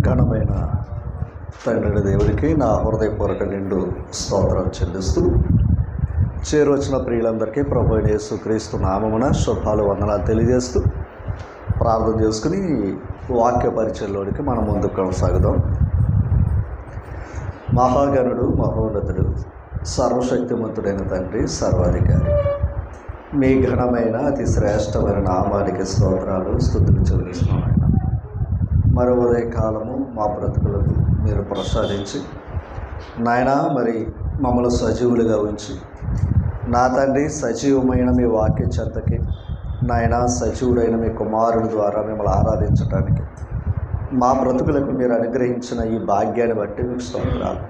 ఘనమైన తండ్రి దేవుడికి నా హృదయపూర్వక నిండు స్తోత్రాలు చెల్లిస్తూ చేరొచ్చిన ప్రియులందరికీ ప్రభు అయిన యేసుక్రీస్తు నామమున శుభాలు వందనాలు తెలియజేస్తూ ప్రార్థన చేసుకుని వాక్య పరిచయంలోనికి మనం ముందుకు కొనసాగుదాం. మహాగణుడు, మహోన్నతుడు, సర్వశక్తిమంతుడైన తండ్రి, సర్వాధికారి, మీ ఘనమైన అతి శ్రేష్టమైన నామానికి స్తోత్రాలు స్తుతులు చెల్లిస్తున్నాం. మరో ఉదయకాలము మా బ్రతుకులకు మీరు ప్రసాదించి నాయన మరి మమ్మల్ని సజీవులుగా ఉంచి నా తండ్రి సజీవమైన మీ వాక్య చెంతకి నాయన సజీవుడైన మీ కుమారుడి ద్వారా మిమ్మల్ని ఆరాధించడానికి మా బ్రతుకులకు మీరు అనుగ్రహించిన ఈ భాగ్యాన్ని బట్టి మీకు స్తోత్రాలు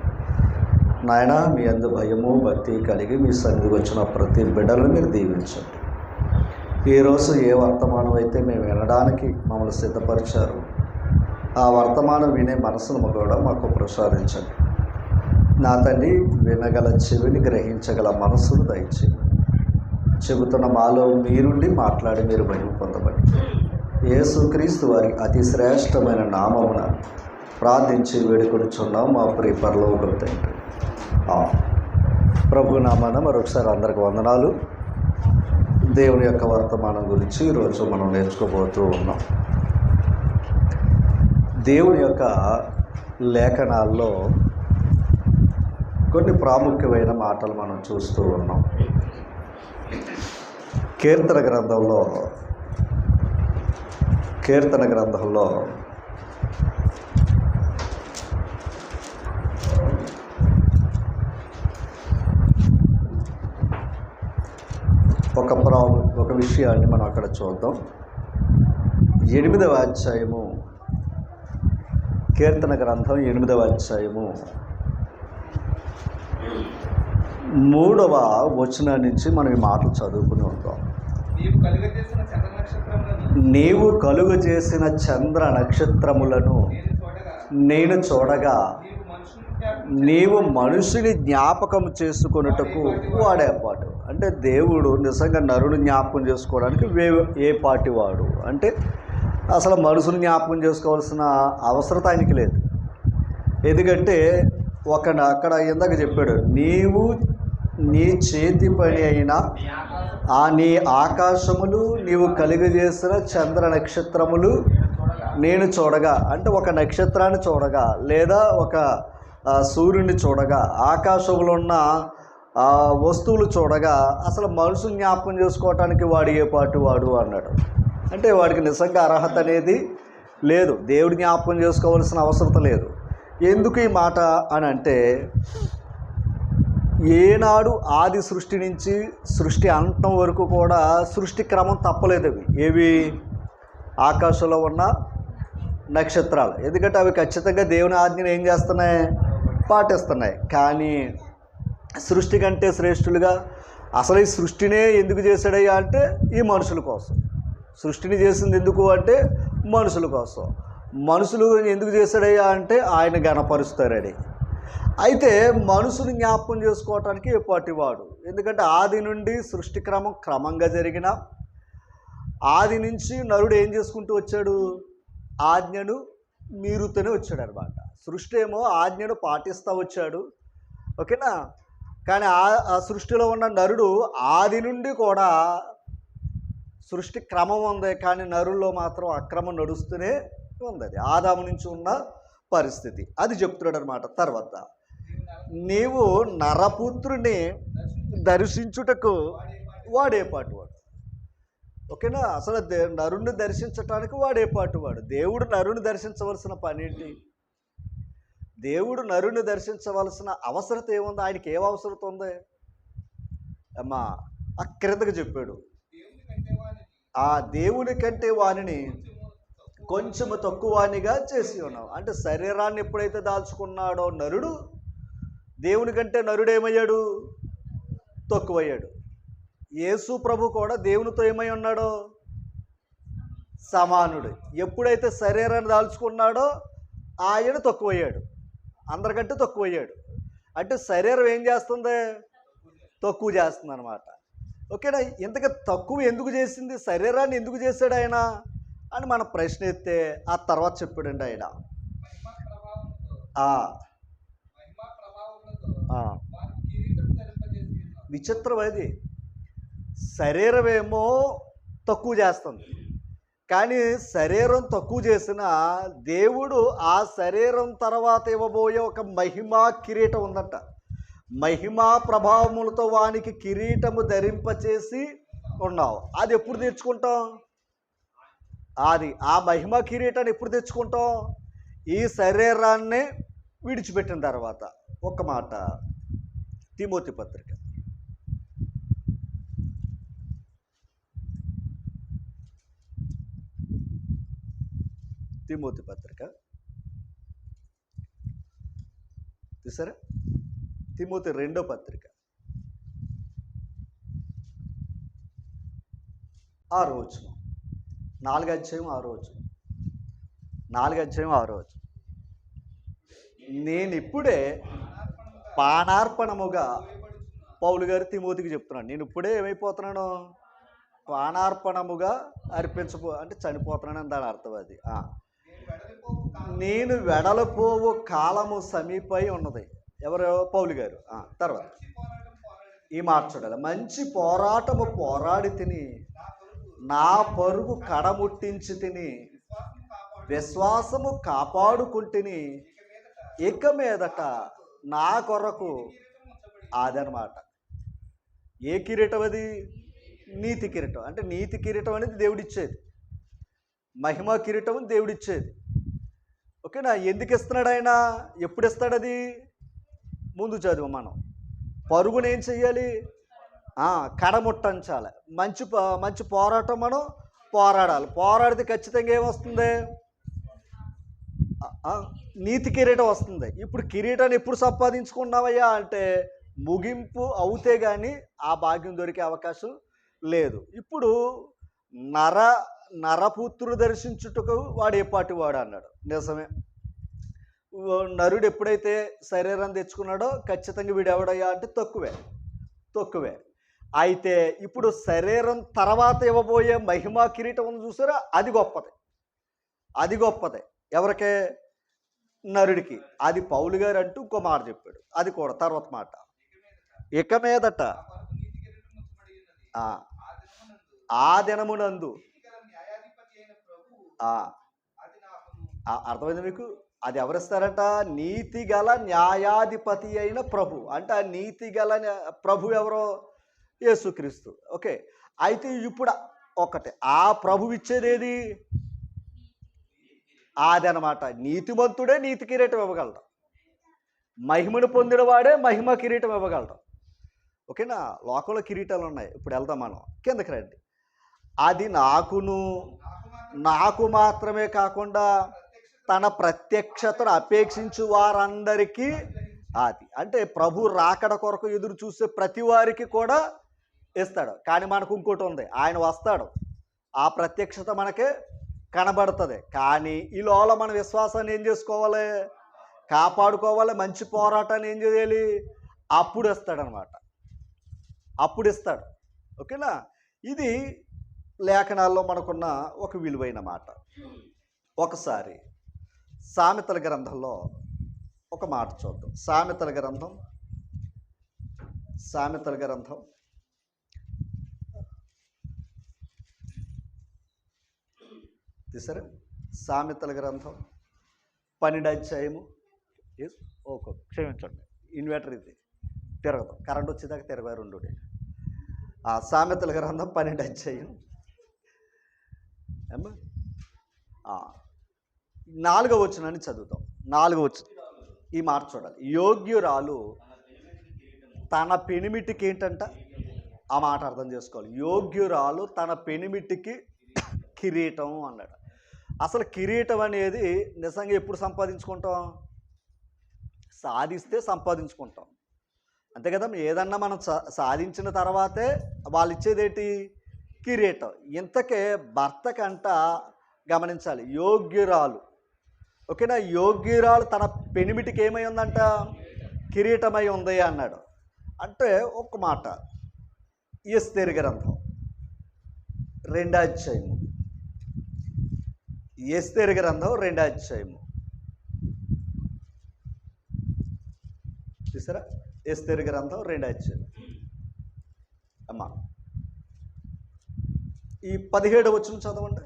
నాయన. మీ అందు భయము భక్తి కలిగి మీ సన్నిధికి వచ్చిన ప్రతి బిడ్డలను మీరు దీవించండి. ఈరోజు ఏ వర్తమానం అయితే మేము వినడానికి మమ్మల్ని సిద్ధపరిచారు, ఆ వర్తమానం వినే మనసును కూడా మాకు ప్రసాదించండి. నా తండ్రి వినగల చెవిని గ్రహించగల మనసును దయచేయండి. చెబుతున్న మాలో మీరుండి మాట్లాడి మీరు మహిమ పొందబడి యేసుక్రీస్తు వారి అతి శ్రేష్టమైన నామమున ప్రార్థించి వేడుకొనిచున్నాం మా ప్రియ పరలోకపు తండ్రి. ప్రభు నామాన మరొకసారి అందరికి వందనాలు. దేవుని యొక్క వర్తమానం గురించి ఈరోజు మనం నేర్చుకోబోతూ ఉన్నాం. దేవుని యొక్క లేఖనాల్లో కొన్ని ప్రాముఖ్యమైన మాటలు మనం చూస్తూ ఉన్నాం. కీర్తన గ్రంథంలో ఒక విషయాన్ని మనం అక్కడ చూద్దాం. 8వ అధ్యాయము, కీర్తన గ్రంథం 8వ అధ్యాయము 3వ వచనం నుంచి మనం ఈ మాటలు చదువుకుని ఉంటాం. నీవు కలుగజేసిన చంద్ర నక్షత్రములను నేను చూడగా నీవు మనుషుని జ్ఞాపకం చేసుకొనుటకు వాడేపాటు. అంటే దేవుడు నిజంగా నరుని జ్ఞాపకం చేసుకోవడానికి ఏ పాటి వాడు అంటే అసలు మనుషుని జ్ఞాపకం చేసుకోవాల్సిన అవసరం ఆయనకి లేదు. ఎందుకంటే అక్కడ ఇందాక చెప్పాడు, నీవు నీ చేతి పని అయిన నీ ఆకాశములు నీవు కలిగజేసిన చంద్ర నక్షత్రములు నేను చూడగా, అంటే ఒక నక్షత్రాన్ని చూడగా లేదా ఒక సూర్యుని చూడగా, ఆకాశంలో ఉన్న వస్తువులు చూడగా అసలు మనుషులు జ్ఞాపకం చేసుకోవటానికి వాడు ఏ పాటు వాడు అన్నాడు. అంటే వాడికి నిజంగా అర్హత అనేది లేదు, దేవుడి జ్ఞాపకం చేసుకోవాల్సిన అవసరం లేదు. ఎందుకు ఈ మాట అని అంటే, ఏనాడు ఆది సృష్టి నుంచి సృష్టి అంతం వరకు కూడా సృష్టి క్రమం తప్పలేదు. ఏవి? ఆకాశంలో ఉన్న నక్షత్రాలు. ఎందుకంటే అవి ఖచ్చితంగా దేవుని ఆజ్ఞను ఏం చేస్తున్నాయి? పాటిస్తున్నాయి. కానీ సృష్టి కంటే శ్రేష్ఠులుగా అసలు ఈ సృష్టినే ఎందుకు చేశాడయ్యా అంటే ఈ మనుషుల కోసం. సృష్టిని చేసింది ఎందుకు అంటే మనుషుల కోసం. మనుషులు ఎందుకు చేశాడయ్యా అంటే ఆయన గణపరుస్తారని. అయితే మనుషుని జ్ఞాపకం చేసుకోవటానికి ఏ పాటివాడు. ఎందుకంటే ఆది నుండి సృష్టి క్రమంగా జరిగిన ఆది నుంచి నరుడు ఏం చేసుకుంటూ వచ్చాడు? ఆజ్ఞను మీరుతూనే వచ్చాడు అనమాట. సృష్టి ఏమో ఆజ్ఞను పాటిస్తూ వచ్చాడు, ఓకేనా. కానీ ఆ సృష్టిలో ఉన్న నరుడు ఆది నుండి కూడా సృష్టి క్రమం ఉంది, కానీ నరుల్లో మాత్రం అక్రమం నడుస్తూనే ఉంది. అది ఆదాము నుంచి ఉన్న పరిస్థితి. అది చెప్తున్నాడు అనమాట. తర్వాత నీవు నరపుత్రుని దర్శించుటకు వాడేపాటు వాడు, ఓకేనా. అసలు నరుణ్ణి దర్శించటానికి వాడేపాటు వాడు. దేవుడు నరుని దర్శించవలసిన పని ఏంటి? దేవుడు నరుని దర్శించవలసిన అవసరత ఏముంది? ఆయనకి ఏం అవసరత ఉంది అమ్మా? ఆ క్రిందకు చెప్పాడు, ఆ దేవుని కంటే వానిని కొంచెము తక్కువ వానిగా చేసి ఉన్నావు. అంటే శరీరాన్ని ఎప్పుడైతే దాల్చుకున్నాడో నరుడు, దేవుని కంటే నరుడేమయ్యాడు? తక్కువయ్యాడు. యేసు ప్రభు కూడా దేవునితో ఏమై ఉన్నాడో? సమానుడు. ఎప్పుడైతే శరీరాన్ని దాల్చుకున్నాడో ఆయన తక్కువయ్యాడు, అందరికంటే తక్కువయ్యాడు. అంటే శరీరం ఏం చేస్తుంది? తక్కువ చేస్తుంది అనమాట. ఓకేనా. ఇంతగా తక్కువ ఎందుకు చేసింది? శరీరాన్ని ఎందుకు చేశాడు ఆయన అని మనం ప్రశ్న ఎత్తే ఆ తర్వాత చెప్పాడండి ఆయన, ఆ, ఆ. విచిత్రం అది. శరీరమేమో తక్కువ చేస్తుంది, కానీ శరీరం తక్కువ చేసిన దేవుడు ఆ శరీరం తర్వాత ఇవ్వబోయే ఒక మహిమా కిరీటం ఉందంట. మహిమా ప్రభావములతో వానికి కిరీటము ధరింపచేసి ఉన్నావు. అది ఎప్పుడు తెచ్చుకుంటాం? అది ఆ మహిమా కిరీటాన్ని ఎప్పుడు తెచ్చుకుంటాం? ఈ శరీరాన్ని విడిచిపెట్టిన తర్వాత. ఒక మాట, తిమోతి పత్రిక, తిమోతి పత్రిక చూసారా? తిమోతి 2వ పత్రిక 6వ వచనం, 4వ అధ్యాయం 6వ వచనం, 4వ అధ్యాయం 6వ వచనం. నేను ఇప్పుడే పానార్పణముగా, పౌలు గారు తిమోతికి చెప్తున్నాను, నేను ఇప్పుడే ఏమైపోతున్నాను? పానార్పణముగా అంటే చనిపోతున్నానని దాని అర్థం అది. నేను వెడలిపోవు కాలము సమీపై ఉన్నది. ఎవరు? పౌలు గారు. తర్వాత ఈ మాట చూడాలి. మంచి పోరాటము పోరాడి తిని, నా పరుగు కడముట్టించి తిని, విశ్వాసము కాపాడుకుంటుని, ఇక మీదట నా కొరకు, అదనమాట. ఏ కిరీటం అది? నీతి కిరీటం. అంటే నీతి కిరీటం అనేది దేవుడిచ్చేది, మహిమా కిరీటం దేవుడిచ్చేది. ఓకేనా? ఎందుకు ఇస్తున్నాడు ఆయన? ఎప్పుడు ఇస్తాడు అది? ముందు చదువు. మనం పరుగును ఏం చెయ్యాలి? కడముట్టంచాలి. మంచి పోరాటం మనం పోరాడాలి. పోరాడితే ఖచ్చితంగా ఏమొస్తుంది? నీతి కిరీటం వస్తుంది. ఇప్పుడు కిరీటాన్ని ఎప్పుడు సంపాదించుకున్నావయ్యా అంటే ముగింపు అవుతే కానీ ఆ భాగ్యం దొరికే అవకాశం లేదు. ఇప్పుడు నరపుత్రుడు దర్శించుటకు వాడు ఏపాటి వాడు అన్నాడు. నిజమే. నరుడు ఎప్పుడైతే శరీరం తెచ్చుకున్నాడో ఖచ్చితంగా వీడు ఎవడయ్యా అంటే తక్కువే. అయితే ఇప్పుడు శరీరం తర్వాత ఇవ్వబోయే మహిమా కిరీటం ఉంది చూసారా? అది గొప్పదే. ఎవరికే? నరుడికి. అది పౌలు గారు అంటూ ఇంకో మాట చెప్పాడు, అది కూడా తర్వాత మాట. ఇక మీదట ఆ దినమునందు, అర్థమైంది మీకు? అది ఎవరిస్తారట? నీతి గల న్యాయాధిపతి అయిన ప్రభు. అంటే ఆ నీతి గల ప్రభు ఎవరో? యేసుక్రీస్తు. ఓకే. అయితే ఇప్పుడు ఒకటే, ఆ ప్రభు ఇచ్చేదేది? అదనమాట. నీతిమంతుడే నీతి కిరీటం ఇవ్వగలడు, మహిమను పొందిన వాడే మహిమ కిరీటం ఇవ్వగలడు. ఓకేనా? లోకంలో కిరీటాలు ఉన్నాయి. ఇప్పుడు వెళ్దాం మనం, కిందకి రండి. అది నాకు మాత్రమే కాకుండా తన ప్రత్యక్షతను అపేక్షించు వారందరికీ అది. అంటే ప్రభు రాకడ కొరకు ఎదురు చూసే ప్రతి వారికి కూడా ఇస్తాడు. కానీ మనకు ఇంకోటి ఉంది, ఆయన వస్తాడు, ఆ ప్రత్యక్షత మనకే కనబడుతుంది. కానీ ఈ లోపల మన విశ్వాసాన్ని ఏం చేసుకోవాలి? కాపాడుకోవాలి. మంచి పోరాటాన్ని ఏం చేయాలి? అప్పుడు ఇస్తాడనమాట, అప్పుడు ఇస్తాడు. ఓకేనా? ఇది లేఖనాల్లో మనకున్న ఒక విలువైన మాట. ఒకసారి సామెతల గ్రంథంలో ఒక మాట చూద్దాం. సామెతల గ్రంథం తీసారా? సామెతల గ్రంథం 12వ అధ్యాయము. ఓకే, క్షమించండి, ఇన్వర్టర్ ఇది తిరగదు, కరెంట్ వచ్చేదాకా 22. సామెతల గ్రంథం 12వ అధ్యాయం 4వ వచనాన్ని చదువుతాం. 4వ వచనం ఈ మాట చూడాలి. యోగ్యురాలు తన పెనిమిటికి ఏంటంట? ఆ మాట అర్థం చేసుకోవాలి. యోగ్యురాలు తన పెనిమిటికి కిరీటం అన్నాడు. అసలు కిరీటం అనేది నిజంగా ఎప్పుడు సంపాదించుకుంటాం? సాధిస్తే సంపాదించుకుంటాం, అంతే కదా. ఏదన్నా మనం సాధించిన తర్వాతే వాళ్ళు ఇచ్చేదేంటి? కిరీటం. ఇంతకే భర్తకంట గమనించాలి, యోగ్యురాలు. ఓకేనా? యోగ్యురాలు తన పెనిమిటికి ఏమై ఉందంట? కిరీటమై ఉంది అన్నాడు. అంటే ఒక మాట, ఎస్తేరు గ్రంథం 2వ అధ్యాయము, ఎస్తేరు గ్రంథం 2వ అధ్యాయము చూసారా? ఎస్తేరు గ్రంథం 2వ అధ్యాయం అమ్మా. ఈ 17వ వచనం చదవండి.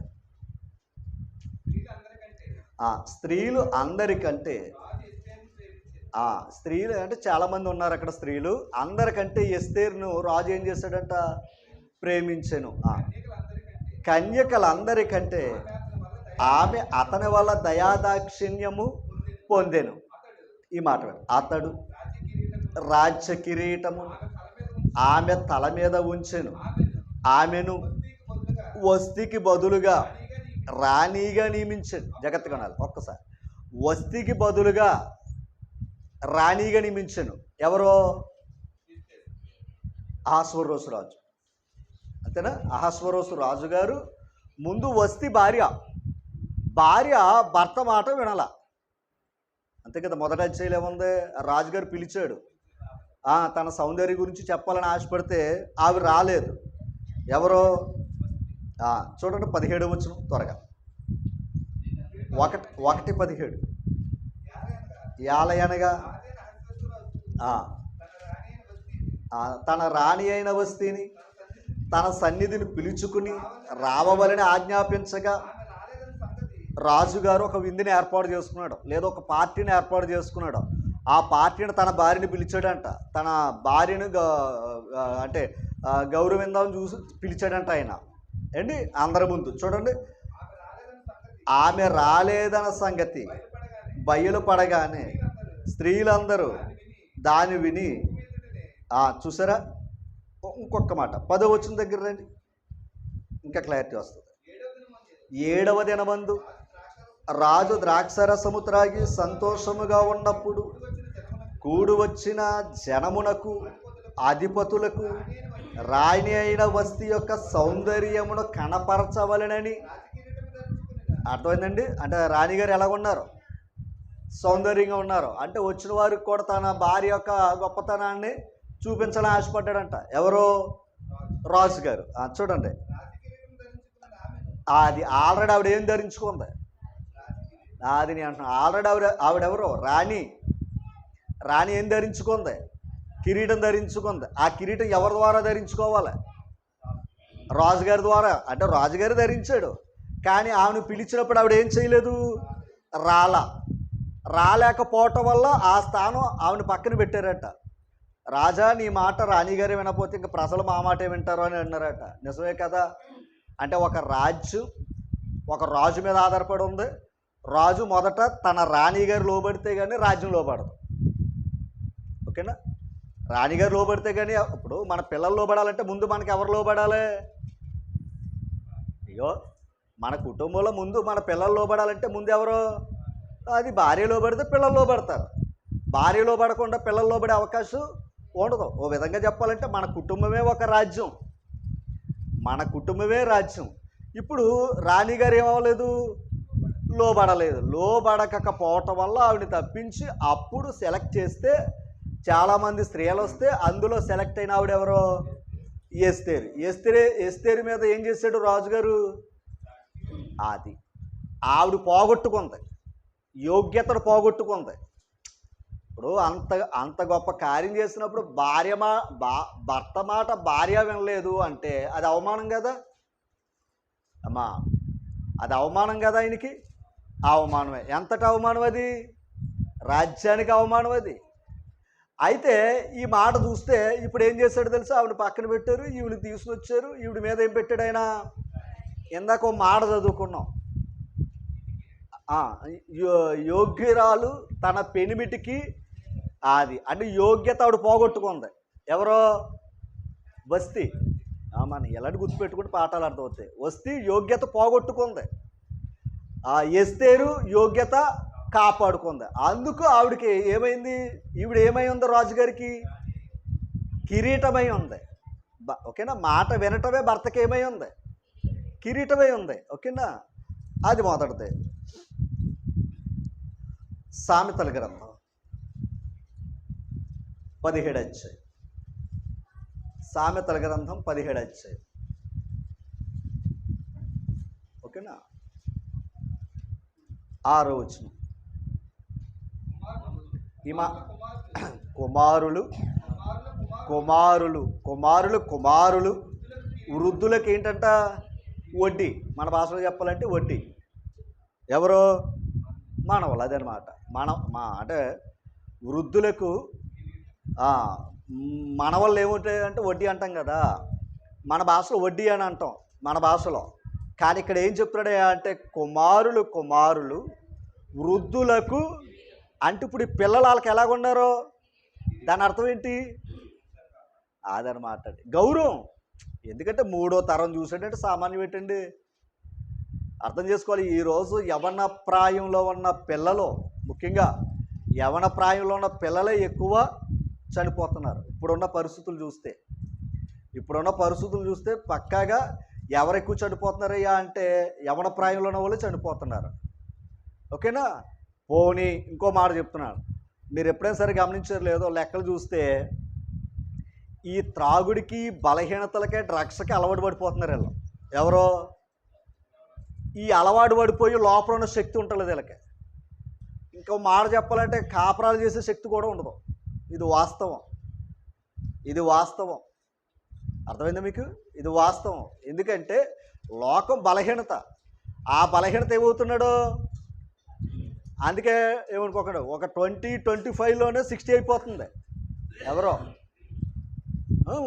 స్త్రీలు అందరికంటే స్త్రీలు అంటే చాలామంది ఉన్నారు అక్కడ. స్త్రీలు అందరికంటే ఎస్తేరును రాజు ఏం చేశాడంట? ప్రేమించెను. కన్యకలందరికంటే ఆమె అతని వల్ల దయాదాక్షిణ్యము పొందెను. ఈ మాట అతడు రాజ్య కిరీటము ఆమె తల మీద ఉంచెను. ఆమెను వస్తికి బదులుగా రాణిగా నియమించాడు. జాగ్రత్తగా కొనాలి ఒక్కసారి. వస్తికి బదులుగా రాణిగా నియమించాను. ఎవరో? అహస్వరోసు రాజు. అంతేనా? అహస్వరోసు రాజు గారు ముందు వస్తి భార్య భర్త మాట వినాల. అంతే కదా? మొదటి అధ్యాయంలో ఏముంది? రాజుగారు పిలిచాడు, తన సౌందర్యం గురించి చెప్పాలని ఆశపడితే ఆవిడ రాలేదు. ఎవరో? చూడండి 17వ వచనం త్వరగా. 1:17. యాలయనగా తన రాణి అయిన వస్తీని తన సన్నిధిని పిలుచుకుని రావవలని ఆజ్ఞాపించగా రాజుగారు ఒక విందుని ఏర్పాటు చేసుకున్నాడు, లేదా ఒక పార్టీని ఏర్పాటు చేసుకున్నాడు. ఆ పార్టీని తన భార్యని పిలిచాడంట. తన భార్యను అంటే గౌరవిందామని చూసి పిలిచాడంట ఆయన. ఏంటి? అందరి ముందు చూడండి. ఆమె రాలేదన్న సంగతి బయలుపడగానే స్త్రీలందరూ దాన్ని విని చూసారా? ఇంకొక మాట 10వ వచనం దగ్గర రండి, ఇంకా క్లారిటీ వస్తుంది. 7వ దినమందు రాజు ద్రాక్షరసము త్రాగి సంతోషముగా ఉన్నప్పుడు కూడి వచ్చిన జనమునకు అధిపతులకు రాణి అయిన వస్తి యొక్క సౌందర్యమును కనపరచవలెనని. అర్థమైందండి? అంటే రాణిగారు ఎలాగున్నారు? సౌందర్యంగా ఉన్నారు. అంటే వచ్చిన వారికి కూడా తన భార్య యొక్క గొప్పతనాన్ని చూపించాలని ఆశపడ్డాడంట. ఎవరో? రాజుగారు. చూడండి, అది ఆల్రెడీ ఆవిడ ఏం ధరించుకుంది? అది నేను అంటున్నాను. ఆల్రెడీ ఆవిడెవరో? రాణి ఏం ధరించుకుంది? కిరీటం ధరించుకుంది. ఆ కిరీటం ఎవరి ద్వారా ధరించుకోవాలి? రాజుగారి ద్వారా. అంటే రాజుగారు ధరించాడు, కానీ ఆమెను పిలిచినప్పుడు ఆవిడ ఏం చేయలేదు? రాలేకపోవటం వల్ల ఆ స్థానం ఆవిడ పక్కన పెట్టారట. రాజా, నీ మాట రాణిగారే వినకపోతే ఇంక ప్రజలు మా మాటే వింటారు అని అన్నారట. నిజమే కదా? అంటే ఒక రాజు మీద ఆధారపడి ఉంది. రాజు మొదట తన రాణిగారు లోబడితే కానీ రాజ్యం లోబడదు. ఓకేనా? రాణిగారు లోబడితే కానీ. ఇప్పుడు మన పిల్లలు లోబడాలంటే ముందు మనకి ఎవరు లోబడాలి? అయ్యో, మన కుటుంబంలో ముందు మన పిల్లలు లోబడాలంటే ముందు ఎవరు? అది భార్య లోబడితే పిల్లలు లోబడతారు. భార్య లోబడకుండా పిల్లలు లోబడే అవకాశం ఉండదు. ఓ విధంగా చెప్పాలంటే మన కుటుంబమే ఒక రాజ్యం. మన కుటుంబమే రాజ్యం. ఇప్పుడు రాణిగారు ఏమవ్వలేదు? లోబడలేదు. లోబడకపోవటం వల్ల ఆవిడని తప్పించి అప్పుడు సెలెక్ట్ చేస్తే చాలామంది స్త్రీలు వస్తే అందులో సెలెక్ట్ అయిన ఆవిడ ఎవరో? ఎస్తేరు మీద ఏం చేశాడు రాజుగారు? అది ఆవిడ పోగొట్టుకుంది, యోగ్యతను పోగొట్టుకుంది. ఇప్పుడు అంత గొప్ప కార్యం చేసినప్పుడు భర్త మాట భార్య వినలేదు అంటే అది అవమానం కదా అమ్మా? అది అవమానం కదా ఆయనకి? అవమానమే. ఎంతటి అవమానం అది? రాజ్యానికి అవమానం అది. అయితే ఈ మాట చూస్తే ఇప్పుడు ఏం చేశాడు తెలుసా? ఆవిడ పక్కన పెట్టారు, ఈవిడ తీసుకొచ్చారు. ఈవిడ మీద ఏం పెట్టాడు ఆయన? ఇందాక ఒక మాట చదువుకున్నాం. యోగ్యురాలు తన పెనిమిటికి అది అంటే యోగ్యత ఆవిడ పోగొట్టుకుంది. ఎవరో? వస్తి. మనం ఎలాంటి గుర్తుపెట్టుకుంటే పాఠాలు అర్థమవుతాయి. వస్తి యోగ్యత పోగొట్టుకుంది. ఎస్తేరు యోగ్యత కాపాడుకుంది. అందుకు ఆవిడకి ఏమైంది? ఈవిడ ఏమై ఉందో? రాజుగారికి కిరీటమై ఉంది. ఓకేనా? మాట వినటమే భర్తకి ఏమై ఉంది? కిరీటమై ఉంది. ఓకేనా? అది మొదటిది. సామెతల గ్రంథం 17వ అధ్యాయం. సామెతల గ్రంథం 17వ అధ్యాయం. ఓకేనా? 6వ వచనం. కుమారులు కుమారులు కుమారులు కుమారులు వృద్ధులకు ఏంటంట వడ్డీ. మన భాషలో చెప్పాలంటే వడ్డీ. ఎవరు? మనవలు. అదనమాట. అంటే వృద్ధులకు మనవళ్ళు ఏముంటాయంటే వడ్డీ అంటాం కదా, మన భాషలో వడ్డీ అని అంటాం మన భాషలో. కానీ ఇక్కడ ఏం చెప్తున్నాడు అంటే కుమారులు కుమారులు వృద్ధులకు. అంటే ఇప్పుడు ఈ పిల్లలు వాళ్ళకి ఎలాగున్నారో దాని అర్థం ఏంటి? అదనమాట గౌరవం. ఎందుకంటే మూడో తరం చూసాడంటే సామాన్యం ఏంటండి, అర్థం చేసుకోవాలి. ఈరోజు యవన ప్రాయంలో ఉన్న పిల్లలు, ముఖ్యంగా యవన ప్రాయంలో ఉన్న పిల్లలే ఎక్కువ చనిపోతున్నారు. ఇప్పుడున్న పరిస్థితులు చూస్తే పక్కాగా ఎవరు ఎక్కువ చనిపోతున్నారయ్యా అంటే యవన ప్రాయంలో ఉన్న వాళ్ళు చనిపోతున్నారు. ఓకేనా? పోనీ ఇంకో మాట చెప్తున్నాను, మీరు ఎప్పుడైనా సరే గమనించారు లేదో, లెక్కలు చూస్తే ఈ త్రాగుడికి బలహీనతలకే డ్రగ్స్కి అలవాటు పడిపోతున్నారు వీళ్ళు. ఎవరో ఈ అలవాటు పడిపోయి లోపల ఉన్న శక్తి ఉంటుంది వీళ్ళకి. ఇంకో మాట చెప్పాలంటే కాపురాలు చేసే శక్తి కూడా ఉండదు. ఇది వాస్తవం. అర్థమైందా మీకు? ఇది వాస్తవం. ఎందుకంటే లోకం బలహీనత. ఆ బలహీనత ఏమవుతున్నాడు, అందుకే ఏమనుకోకుండా ఒక 20-25లోనే 60 అయిపోతుంది ఎవరో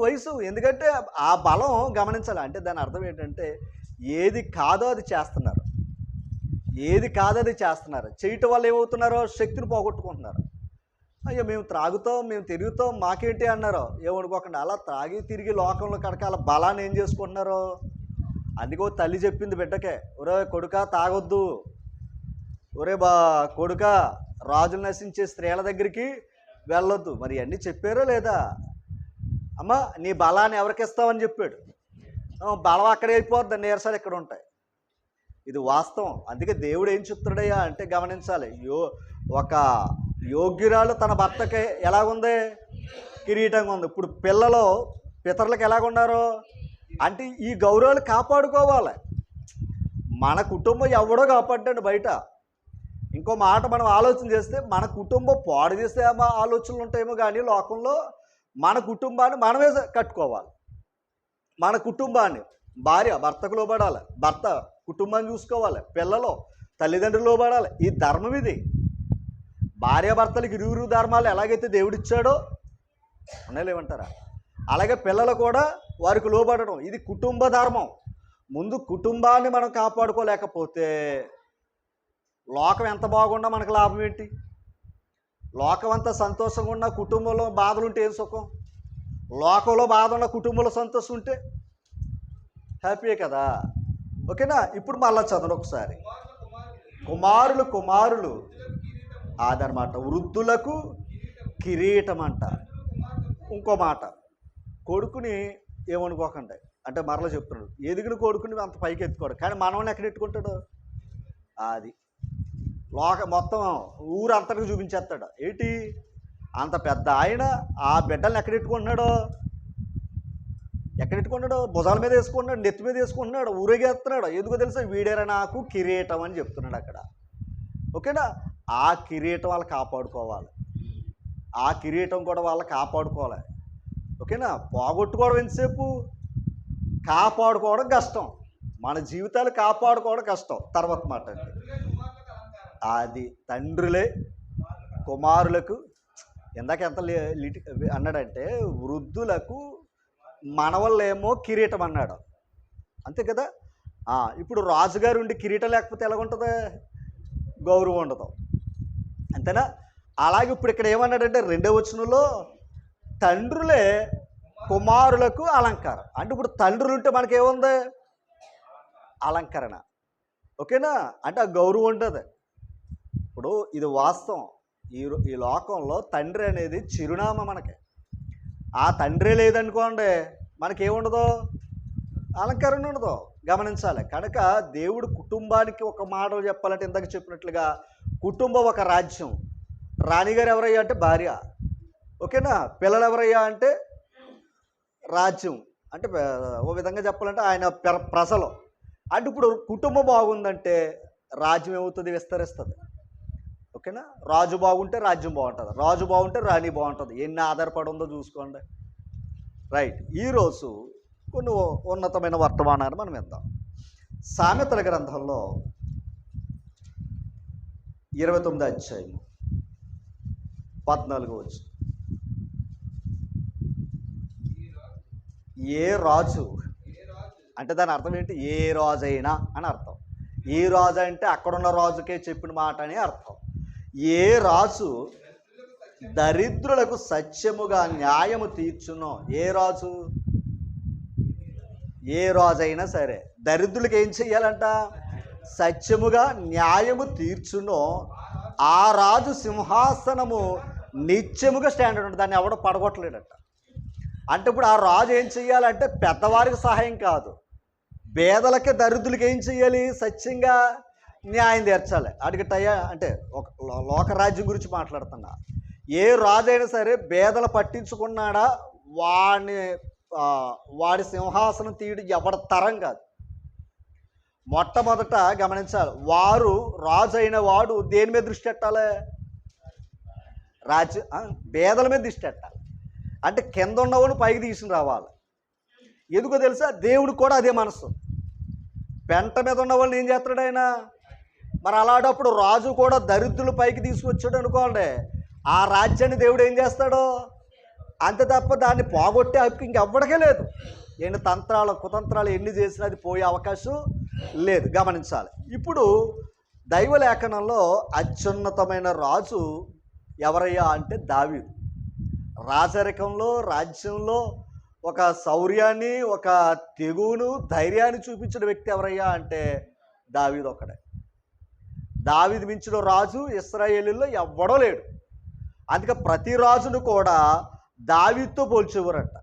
వయసు. ఎందుకంటే ఆ బలం గమనించాలి. అంటే దాని అర్థం ఏంటంటే ఏది కాదో అది చేస్తున్నారు. చేయటం వల్ల ఏమవుతున్నారో శక్తిని పోగొట్టుకుంటున్నారు. అయ్యో మేము త్రాగుతాం, మేము తిరుగుతాం, మాకేంటి అన్నారో ఏమనుకోకుండా. అలా త్రాగి తిరిగి లోకంలో కడకాల బలాన్ని ఏం చేసుకుంటున్నారో. అందుకో తల్లి చెప్పింది బిడ్డకే, ఒరే కొడుకా తాగొద్దు, ఒరే కొడుకా రాజులు నశించే స్త్రీల దగ్గరికి వెళ్ళొద్దు. మరి అన్నీ చెప్పారో లేదా? అమ్మ నీ బలాన్ని ఎవరికి ఇస్తావని చెప్పాడు. బలం అక్కడే అయిపోద్ది, నీరసాలు ఇక్కడ ఉంటాయి. ఇది వాస్తవం. అందుకే దేవుడు ఏం చెప్తున్నాడయ్యా అంటే గమనించాలి. ఒక యోగ్యురాలు తన భర్తకి ఎలాగుంది? కిరీటంగా ఉంది. ఇప్పుడు పితరులకు ఎలాగున్నారు అంటే ఈ గౌరవాలు కాపాడుకోవాలి. మన కుటుంబం ఎవడో కాపాడ్డాడు బయట. ఇంకో మాట మనం ఆలోచన చేస్తే మన కుటుంబం పాడు చేస్తే ఆలోచనలు ఉంటాయేమో, కానీ లోకంలో మన కుటుంబాన్ని మనమే కట్టుకోవాలి. మన కుటుంబాన్ని భార్య భర్తకు లోబడాలి, భర్త కుటుంబాన్ని చూసుకోవాలి, పిల్లలు తల్లిదండ్రులు లోబడాలి. ఈ ధర్మం ఇది. భార్యాభర్తలకు ఇరువురు ధర్మాలు ఎలాగైతే దేవుడిచ్చాడో లేవంటారా, అలాగే పిల్లలు కూడా వారికి లోబడడం. ఇది కుటుంబ ధర్మం. ముందు కుటుంబాన్ని మనం కాపాడుకోలేకపోతే లోకం ఎంత బాగున్నా మనకు లాభం ఏంటి? లోకం అంతా సంతోషంగా ఉన్న కుటుంబంలో బాధలు ఉంటే ఏం సుఖం? లోకంలో బాధ ఉన్న కుటుంబంలో సంతోషం ఉంటే హ్యాపీయే కదా. ఓకేనా? ఇప్పుడు మళ్ళా చదవండి ఒకసారి. కుమారులు అదనమాట. వృద్ధులకు కిరీటం అంట. ఇంకో మాట, కొడుకుని ఏమనుకోకండి. అంటే మరలా చెప్తున్నాడు, ఎదిగిన కొడుకుని అంత పైకి ఎత్తుకోడు, కానీ మనవని ఎక్కడ ఎట్టుకుంటాడు? అది మొత్తం ఊరంతటికి చూపించేస్తాడు. ఏంటి అంత పెద్ద ఆయన ఆ బిడ్డల్ని ఎక్కడెట్టుకుంటున్నాడు? భుజాల మీద వేసుకుంటున్నాడు, నెత్తి మీద వేసుకుంటున్నాడు, ఊరేగేస్తున్నాడు. ఎందుకో తెలుసా? వీడేరా నాకు కిరీటం అని చెప్తున్నాడు అక్కడ. ఓకేనా? ఆ కిరీటం వాళ్ళు కాపాడుకోవాలి. ఓకేనా? పోగొట్టుకోవడం ఎంతసేపు, కాపాడుకోవడం కష్టం. మన జీవితాలు కాపాడుకోవడం కష్టం. తర్వాత మాట అంటే అది తండ్రులే కుమారులకు, ఇందాక ఎంత అన్నాడంటే వృద్ధులకు మనవళ్ళేమో కిరీటం అన్నాడు. అంతే కదా? ఇప్పుడు రాజుగారు ఉండి కిరీటం లేకపోతే ఎలాగుంటుంది? గౌరవం ఉండదు. అంతేనా? అలాగే ఇప్పుడు ఇక్కడ ఏమన్నాడంటే 2వ వచనంలో తండ్రులే కుమారులకు అలంకారం. అంటే ఇప్పుడు తండ్రులు ఉంటే మనకేముంది? అలంకరణ. ఓకేనా? అంటే ఆ గౌరవం ఉంటుంది. ఇప్పుడు ఇది వాస్తవం. ఈ లోకంలో తండ్రి అనేది చిరునామా మనకి. ఆ తండ్రే లేదనుకోండి మనకేముండదు? అలంకరణ ఉండదు. గమనించాలి. కనుక దేవుడు కుటుంబానికి ఒక మాట చెప్పాలంటే ఇందాక చెప్పినట్లుగా కుటుంబం ఒక రాజ్యం. రాణిగారు ఎవరయ్యా అంటే భార్య. ఓకేనా? పిల్లలు ఎవరయ్యా అంటే రాజ్యం. అంటే ఓ విధంగా చెప్పాలంటే ఆయన ప్రజలు. అంటే ఇప్పుడు కుటుంబం బాగుందంటే రాజ్యం ఏమవుతుంది? విస్తరిస్తుంది. ఓకేనా. రాజు బాగుంటే రాజ్యం బాగుంటుంది, రాజు బాగుంటే రాణి బాగుంటుంది. ఎన్ని ఆధారపడి ఉందో చూసుకోండి. రైట్. ఈరోజు కొన్ని ఉన్నతమైన వర్తమానాన్ని మనం ఇద్దాం. సామెతల గ్రంథంలో 29వ అధ్యాయం 14వ వచనం. ఏ రాజు అంటే దాని అర్థం ఏంటి? ఏ రాజైనా అని అర్థం. ఏ రాజు అంటే అక్కడున్న రాజుకే చెప్పిన మాట అని అర్థం. ఏ రాజు దరిద్రులకు సత్యముగా న్యాయము తీర్చునో, ఏ రాజు, ఏ రాజైనా సరే దరిద్రులకు ఏం చెయ్యాలంట? సత్యముగా న్యాయము తీర్చునో ఆ రాజు సింహాసనము నిత్యముగా స్టాండర్డ్ ఉంటుంది, దాన్ని ఎవడో పడగొట్టలేడట. అంటే ఇప్పుడు ఆ రాజు ఏం చెయ్యాలంటే పెద్దవారికి సహాయం కాదు, పేదలకే దరిద్రులకి ఏం చెయ్యాలి? సత్యంగా న్యాయం తీర్చాలి. అడిగటయ్యా అంటే ఒక లోకరాజ్యం గురించి మాట్లాడుతున్నా. ఏ రాజు అయినా సరే పేదలు పట్టించుకున్నాడా వాడి సింహాసనం తీయడం ఎవరి తరం కాదు. మొట్టమొదట గమనించాలి, రాజు అయిన వాడు దేని మీద దృష్టి పెట్టాలి? పేదల మీద దృష్టి పెట్టాలి. అంటే కింద ఉన్నవాడు పైకి తీసుకుని రావాలి. ఎందుకో తెలుసా? దేవుడికి కూడా అదే మనసు. పెంట మీద ఉన్న వాళ్ళని ఏం చేస్తాడు ఆయన? మరి అలాంటప్పుడు రాజు కూడా దరిద్రులు పైకి తీసుకొచ్చాడు అనుకోండి, ఆ రాజ్యాన్ని దేవుడు ఏం చేస్తాడో అంతే తప్ప దాన్ని పోగొట్టే హక్కు ఇంకెవ్వడికే లేదు. ఎన్ని తంత్రాలు కుతంత్రాలు ఎన్ని చేసినా అది పోయే అవకాశం లేదు. గమనించాలి. ఇప్పుడు దైవలేఖనంలో అత్యున్నతమైన రాజు ఎవరయ్యా అంటే దావీదు. రాజరికంలో రాజ్యంలో ఒక శౌర్యాన్ని, ఒక తెగువను, ధైర్యాన్ని చూపించిన వ్యక్తి ఎవరయ్యా అంటే దావీదు ఒక్కడే. దావీదు మించిన రాజు ఇశ్రాయేలులో ఎవ్వడో లేడు. అందుకే ప్రతి రాజును కూడా దావీదుతో పోల్చేవాడట.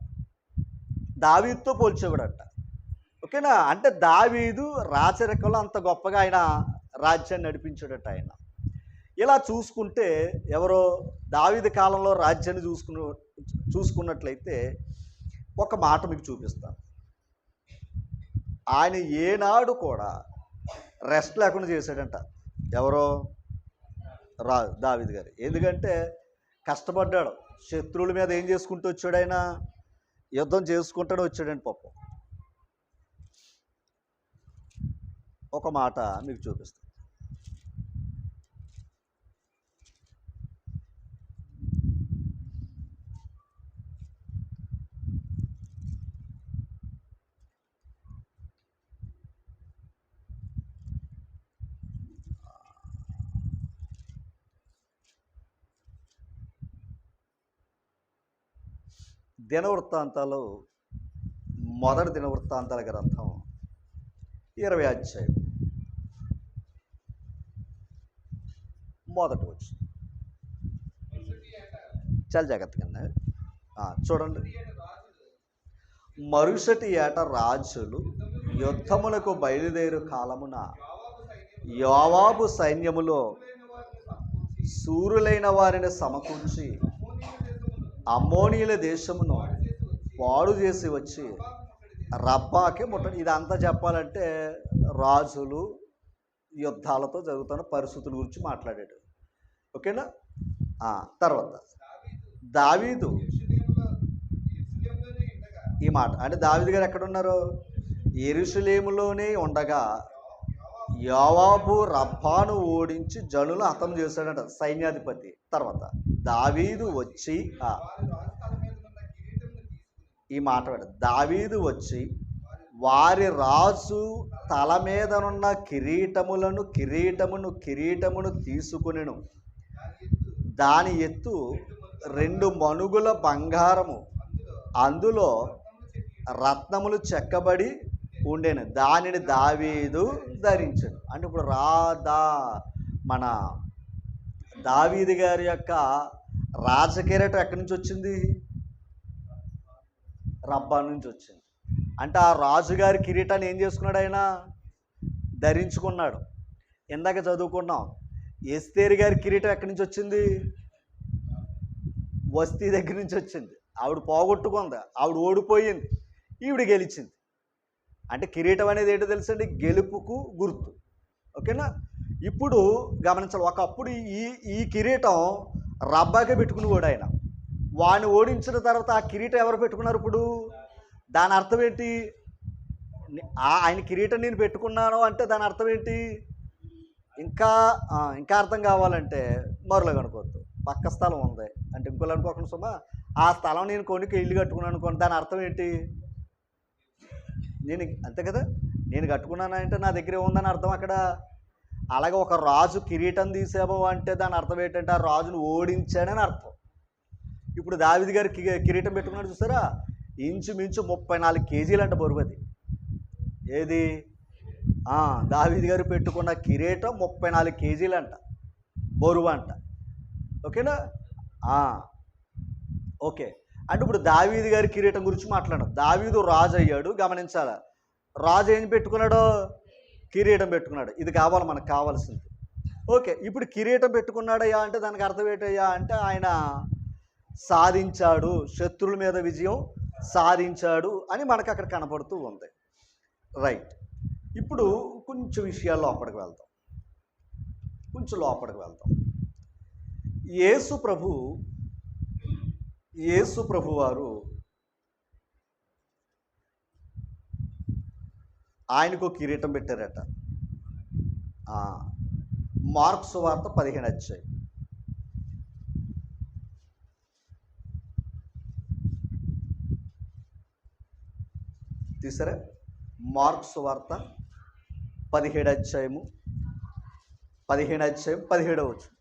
ఓకేనా. అంటే దావీదు రాజరికంలో అంత గొప్పగా ఆయన రాజ్యాన్ని నడిపించాడట. ఆయన ఇలా చూసుకుంటే ఎవరో దావీదు కాలంలో రాజ్యాన్ని చూసుకున్నట్లయితే ఒక మాట మీకు చూపిస్తాను. ఆయన ఏనాడు కూడా రెస్ట్ లేకుండా చేశాడంట. ఎవరో దావీదు గారు. ఎందుకంటే కష్టపడ్డాడు, శత్రువుల మీద ఏం చేసుకుంటూ వచ్చాడు? ఆయన యుద్ధం చేసుకుంటూనే వచ్చాడండి పాపం. ఒక మాట మీకు చూపిస్తాను. దినవృత్తాంతాలు, మొదటి దినవృత్తాంతాల గ్రంథం 20వ అధ్యాయం మొదటి వచ్చి చాలా జాగ్రత్తగా చూడండి. మరుసటి ఏట రాజులు యుద్ధములకు బయలుదేరు కాలమున యోవాబు సైన్యములో శూరులైన వారిని సమకూర్చి అమ్మోనీయుల దేశమును పాడు చేసి వచ్చి రబ్బాకి ముట్టడి. ఇదంతా చెప్పాలంటే రాజులు యుద్ధాలతో జరుగుతున్న పరిస్థితుల గురించి మాట్లాడాడు. ఓకేనా. తర్వాత దావీదు ఈ మాట అంటే దావీదు గారు ఎక్కడున్నారు? యెరూషలేములోనే ఉండగా యోవాబు రబ్బాను ఓడించి జనులు హతం చేశాడంట, సైన్యాధిపతి. తర్వాత దావీదు వచ్చి ఈ మాట దావీదు వచ్చి వారి రాజు తల మీదనున్న కిరీటమును తీసుకునెను. దాని ఎత్తు 2 మణుగుల బంగారము, అందులో రత్నములు చెక్కబడి ఉండేను. దానిని దావీదు ధరించాడు. అంటే ఇప్పుడు మన దావీదు గారి యొక్క రాజకిరీటం ఎక్కడి నుంచి వచ్చింది? రబ్బా నుంచి వచ్చింది. అంటే ఆ రాజుగారి కిరీటాన్ని ఏం చేసుకున్నాడు? ఆయన ధరించుకున్నాడు. ఇందాక చదువుకున్నాం, ఎస్తేరు గారి కిరీటం ఎక్కడి నుంచి వచ్చింది? వస్తీ దగ్గర నుంచి వచ్చింది. ఆవిడ పోగొట్టుకుంది, ఆవిడ ఓడిపోయింది, ఈవిడ గెలిచింది. అంటే కిరీటం అనేది ఏంటో తెలుసండి? గెలుపుకు గుర్తు. ఓకేనా. ఇప్పుడు గమనించాలి, ఒకప్పుడు ఈ ఈ కిరీటం రబ్బాకే పెట్టుకునేవాడు ఆయన. వాడిని ఓడించిన తర్వాత ఆ కిరీటం ఎవరు పెట్టుకున్నారు ఇప్పుడు? దాని అర్థం ఏంటి? ఆయన కిరీటం నేను పెట్టుకున్నాను అంటే దాని అర్థం ఏంటి? ఇంకా ఇంకా అర్థం కావాలంటే మరొకరు అనుకోవద్దు, పక్క స్థలం ఉంది అంటే ఇంకోళ్ళు అనుకోకుండా సుమా ఆ స్థలం నేను కొనుక్కి ఇల్లు కట్టుకున్నాను అనుకోండి, దాని అర్థం ఏంటి? నేను అంతే కదా, నేను కట్టుకున్నాను అంటే నా దగ్గర ఏముందని అర్థం అక్కడ. అలాగే ఒక రాజు కిరీటం తీసాము అంటే దాని అర్థం ఏంటంటే ఆ రాజును ఓడించాడని అర్థం. ఇప్పుడు దావీదు గారు కిరీటం పెట్టుకున్నాడు చూసారా, ఇంచుమించు 34 కేజీలు అంట బరువు. అది ఏది? దావీదు గారు పెట్టుకున్న కిరీటం 34 కేజీలు అంట బరువు అంట. ఓకేనా? ఓకే. అంటే ఇప్పుడు దావీదు గారి కిరీటం గురించి మాట్లాడడం. దావీదు రాజు అయ్యాడు, గమనించాలా. రాజు ఏం పెట్టుకున్నాడు? కిరీటం పెట్టుకున్నాడు. ఇది కావాలి మనకు కావాల్సింది. ఓకే, ఇప్పుడు కిరీటం పెట్టుకున్నాడయ్యా అంటే దానికి అర్థం ఏంటయ్యా అంటే ఆయన సాధించాడు, శత్రువుల మీద విజయం సాధించాడు అని మనకు అక్కడ కనపడుతూ ఉంది. రైట్. ఇప్పుడు కొంచెం విషయాల్లో లోపలికి వెళ్దాం. యేసు ప్రభు వారు ఆయనకు కిరీటం పెట్టారట. మార్కు సువార్త 15 అధ్యాయం. తీసారా? మార్కు సువార్త 17 అధ్యాయము 17వ వచనం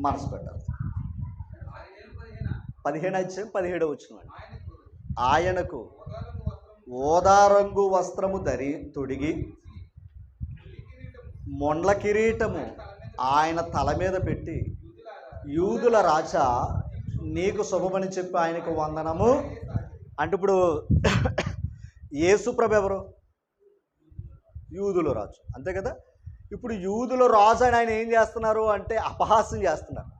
మనసు పెట్టాలి. 15 అధ్యాయం 17వ వచనం. ఆయనకు ఓదారంగు వస్త్రము తొడిగి మొండ్ల కిరీటము ఆయన తల మీద పెట్టి, యూదుల రాజా నీకు శుభమని చెప్పి ఆయనకు వందనము అంటే ఇప్పుడు యేసు ప్రభు ఎవరు? యూదుల రాజు, అంతే కదా. ఇప్పుడు యూదుల రాజు అని ఆయన ఏం చేస్తున్నారు అంటే అపహాస్యం చేస్తున్నారు.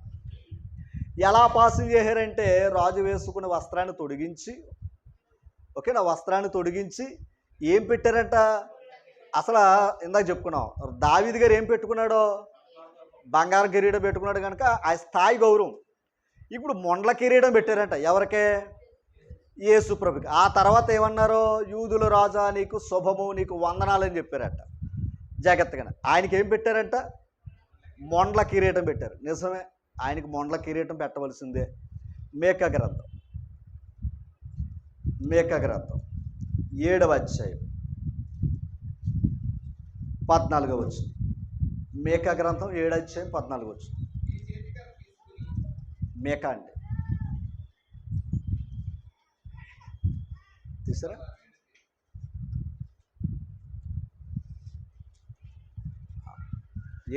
ఎలా అపహాస్యం చేశారంటే రాజు వేసుకున్న వస్త్రాన్ని తొడిగించి, ఓకేనా, వస్త్రాన్ని తొడిగించి ఏం పెట్టారంట? అసలు ఇందాక చెప్పుకున్నాం, దావీదు గారు ఏం పెట్టుకున్నాడో? బంగారు కిరీటం పెట్టుకున్నాడు కనుక ఆ స్థాయి గౌరవం. ఇప్పుడు మొండ్ల కిరీటం పెట్టారంట. ఎవరికే? యేసు ప్రభుకి. ఆ తర్వాత ఏమన్నారో? యూదుల రాజా నీకు శుభము, నీకు వందనాలని చెప్పారంట జాగ్రత్తగా. ఆయనకి ఏం పెట్టారంట? మొండ్ల కిరీటం పెట్టారు. నిజమే, ఆయనకి మొండ్ల కిరీటం పెట్టవలసిందే. మేకా గ్రంథం 7వ అధ్యాయం 14వ వచనం. మేకా గ్రంథం 7వ అధ్యాయం 14వ వచనం. మేకా అండి, తీసారా?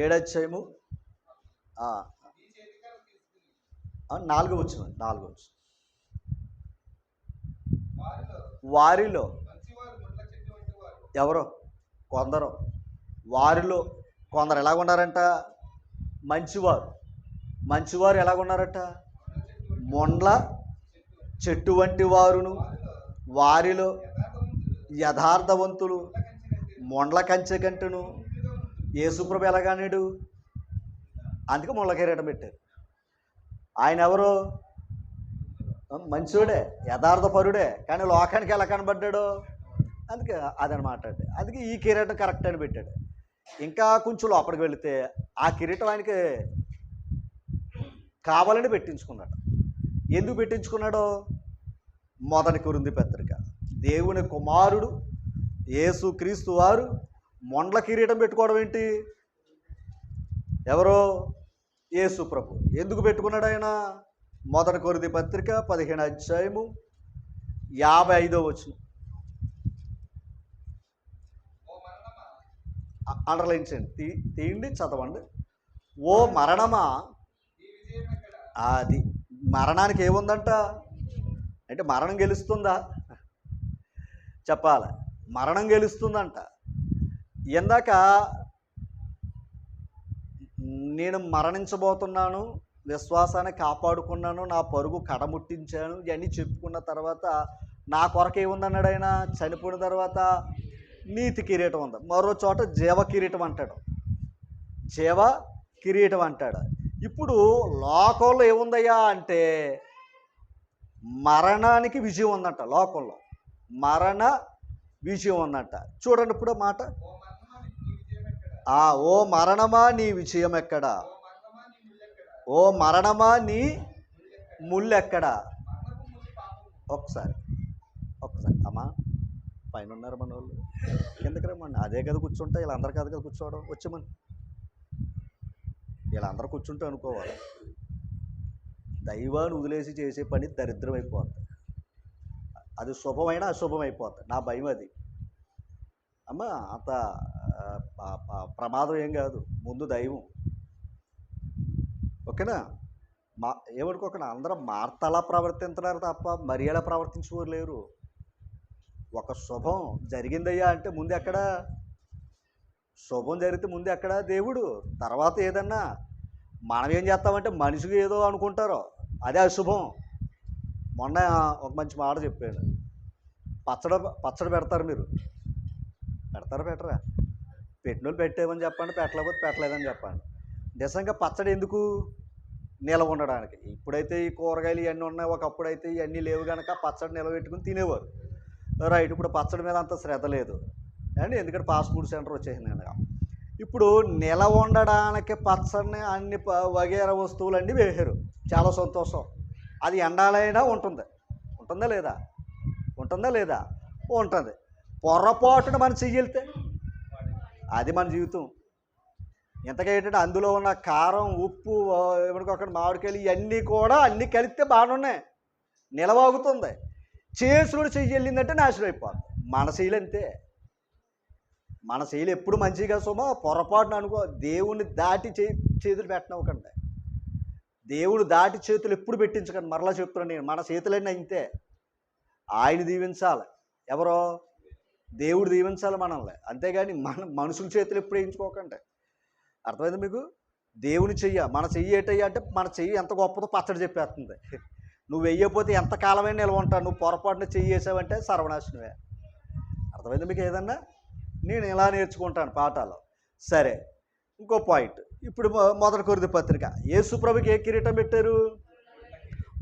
7వ అధ్యాయము 4వ వచనం. వారిలో ఎవరో కొందరు, వారిలో కొందరు ఎలాగున్నారంట? మంచివారు ఎలాగున్నారట? మొండ్ల చెట్టు వంటి వారును, వారిలో యథార్థవంతులు మొండ్ల కంచె కంటెను. యేసుప్రభు ఎలాగన్నాడు? అందుకే మొండ్ల కిరీటం పెట్టారు. ఆయన ఎవరు? మంచోడే, యథార్థపరుడే, కానీ లోకానికి ఎలా కనబడ్డాడు? అందుకే అదనమాట. అందుకే ఈ కిరీటం కరెక్ట్ అని పెట్టాడు. ఇంకా కొంచెం లోపలికి వెళితే ఆ కిరీటం ఆయనకి కావాలని పెట్టించుకున్నాడు. ఎందుకు పెట్టించుకున్నాడో? మొదటి కొరింథీ పత్రిక, దేవుని కుమారుడు యేసు క్రీస్తు వారు మొండ్ల కిరీటం పెట్టుకోవడం ఏంటి? ఎవరో? యేసు ప్రభు. ఎందుకు పెట్టుకున్నాడు ఆయన? మొదటి కొరింథీ పత్రిక 15వ అధ్యాయము 55వ వచనం. అండర్లైన్ చేయండి, తీయండి, చదవండి. ఓ మరణమా, అది మరణానికి ఏముందంట అంటే మరణం గెలుస్తుందా? చెప్పాలి, మరణం గెలుస్తుందంట. ఇందాక నేను మరణించబోతున్నాను, విశ్వాసాన్ని కాపాడుకున్నాను, నా పరుగు కడముట్టించాను, ఇవన్నీ చెప్పుకున్న తర్వాత నా కొరకు ఏముందన్నాడు ఆయన? చనిపోయిన తర్వాత నీతి కిరీటం ఉంది, మరో చోట జీవ కిరీటం అంటాడు, జీవ కిరీటం అంటాడు. ఇప్పుడు లోకంలో ఏముందయ్యా అంటే మరణానికి విజయం ఉందంట. లోకంలో మరణ విజయం ఉందంట. చూడండి ఇప్పుడు మాట, ఓ మరణమా నీ విజయం ఎక్కడా, ఓ మరణమా నీ ముళ్ళు ఎక్కడా. ఒకసారి అమ్మా పైన ఉన్నారు మన వాళ్ళు, కిందకి రమ్మని. అదే కదా కూర్చుంటా, వీళ్ళందరూ కదా కూర్చోవడం, వచ్చేమని వీళ్ళందరూ కూర్చుంటే అనుకోవాలి. దైవాన్ని వదిలేసి చేసే పని దరిద్రం అయిపోతుంది, అది శుభమైనా అశుభం అయిపోతుంది. నా భయం అది. అమ్మ అంత ప్రమాదం ఏం కాదు, ముందు దైవం. ఓకేనా? ఏమనుకోకుండా అందరూ మార్తలా ప్రవర్తించున్నారు తప్ప మరి ఎలా ప్రవర్తించుకోలేరు. ఒక శుభం జరిగిందయ్యా అంటే ముందు ఎక్కడ, శుభం జరిగితే ముందు ఎక్కడ దేవుడు, తర్వాత ఏదన్నా. మనం ఏం చేస్తామంటే మనిషికి ఏదో అనుకుంటారో అదే అశుభం. మొన్న ఒక మంచి మాట చెప్పాడు, పచ్చడి పెడతారు, మీరు పెట్టరా? పెట్టిన వాళ్ళు పెట్టేమని చెప్పండి, పెట్టలేకపోతే పెట్టలేదని చెప్పండి. నిజంగా పచ్చడి ఎందుకు? నిలవ ఉండడానికి. ఇప్పుడైతే ఈ కూరగాయలు ఇవన్నీ ఉన్నాయి, ఒకప్పుడైతే ఇవన్నీ లేవు కనుక పచ్చడి నిలబెట్టుకుని తినేవారు. రైట్, ఇప్పుడు పచ్చడి మీద అంత శ్రద్ధ లేదు అండి, ఎందుకంటే ఫాస్ట్ ఫుడ్ సెంటర్ వచ్చేసింది కనుక. ఇప్పుడు నిలవ ఉండడానికి పచ్చడిని అన్ని వగేర వస్తువులు అన్నీ వేసారు, చాలా సంతోషం. అది ఎండాలైనా ఉంటుందా లేదా? ఉంటుంది. పొరపాటున మన చెయ్యెళ్తే అది మన జీవితం. ఇంతగా ఏంటంటే అందులో ఉన్న కారం, ఉప్పు, ఏమనుకోకుండా మామిడికాయలు ఇవన్నీ కూడా అన్నీ కలిపితే బాగానే ఉన్నాయి, నిలవాగుతుంది. చేసుడు చెయ్యెళ్ళిందంటే నాశనం అయిపోతుంది. మన శైలి అంతే, మన శైలి ఎప్పుడు మంచిగా సుమా. పొరపాటున అనుకో, దేవుణ్ణి దాటి చేతులు పెట్టనివ్వకండి, దేవుడు దాటి చేతులు ఎప్పుడు పెట్టించకండి. మరలా చెప్తున్నాను నేను, మన చేతులన్నీ అంతే. ఆయన దీవించాలి, ఎవరో దేవుడు దీవించాలి మనల్ని, అంతేగాని మనుషుల చేతులు ఎప్పుడు వేయించుకోకండి. అర్థమైంది మీకు? దేవుని చెయ్య, మన చెయ్యి ఏటయ్యా అంటే మన చెయ్యి ఎంత గొప్పదో పచ్చడి చెప్పేస్తుంది. నువ్వు వెయ్యకపోతే ఎంత కాలమైనా నిల్వ ఉంటావు, నువ్వు పొరపాటున చెయ్యి వేసావంటే సర్వనాశనమే. అర్థమైంది మీకు? ఏదన్నా నేను ఇలా నేర్చుకుంటాను పాఠాలు. సరే, ఇంకో పాయింట్. ఇప్పుడు మొదటి కొరింథీ పత్రిక, యేసుప్రభుకి ఏ కిరీటం పెట్టారు?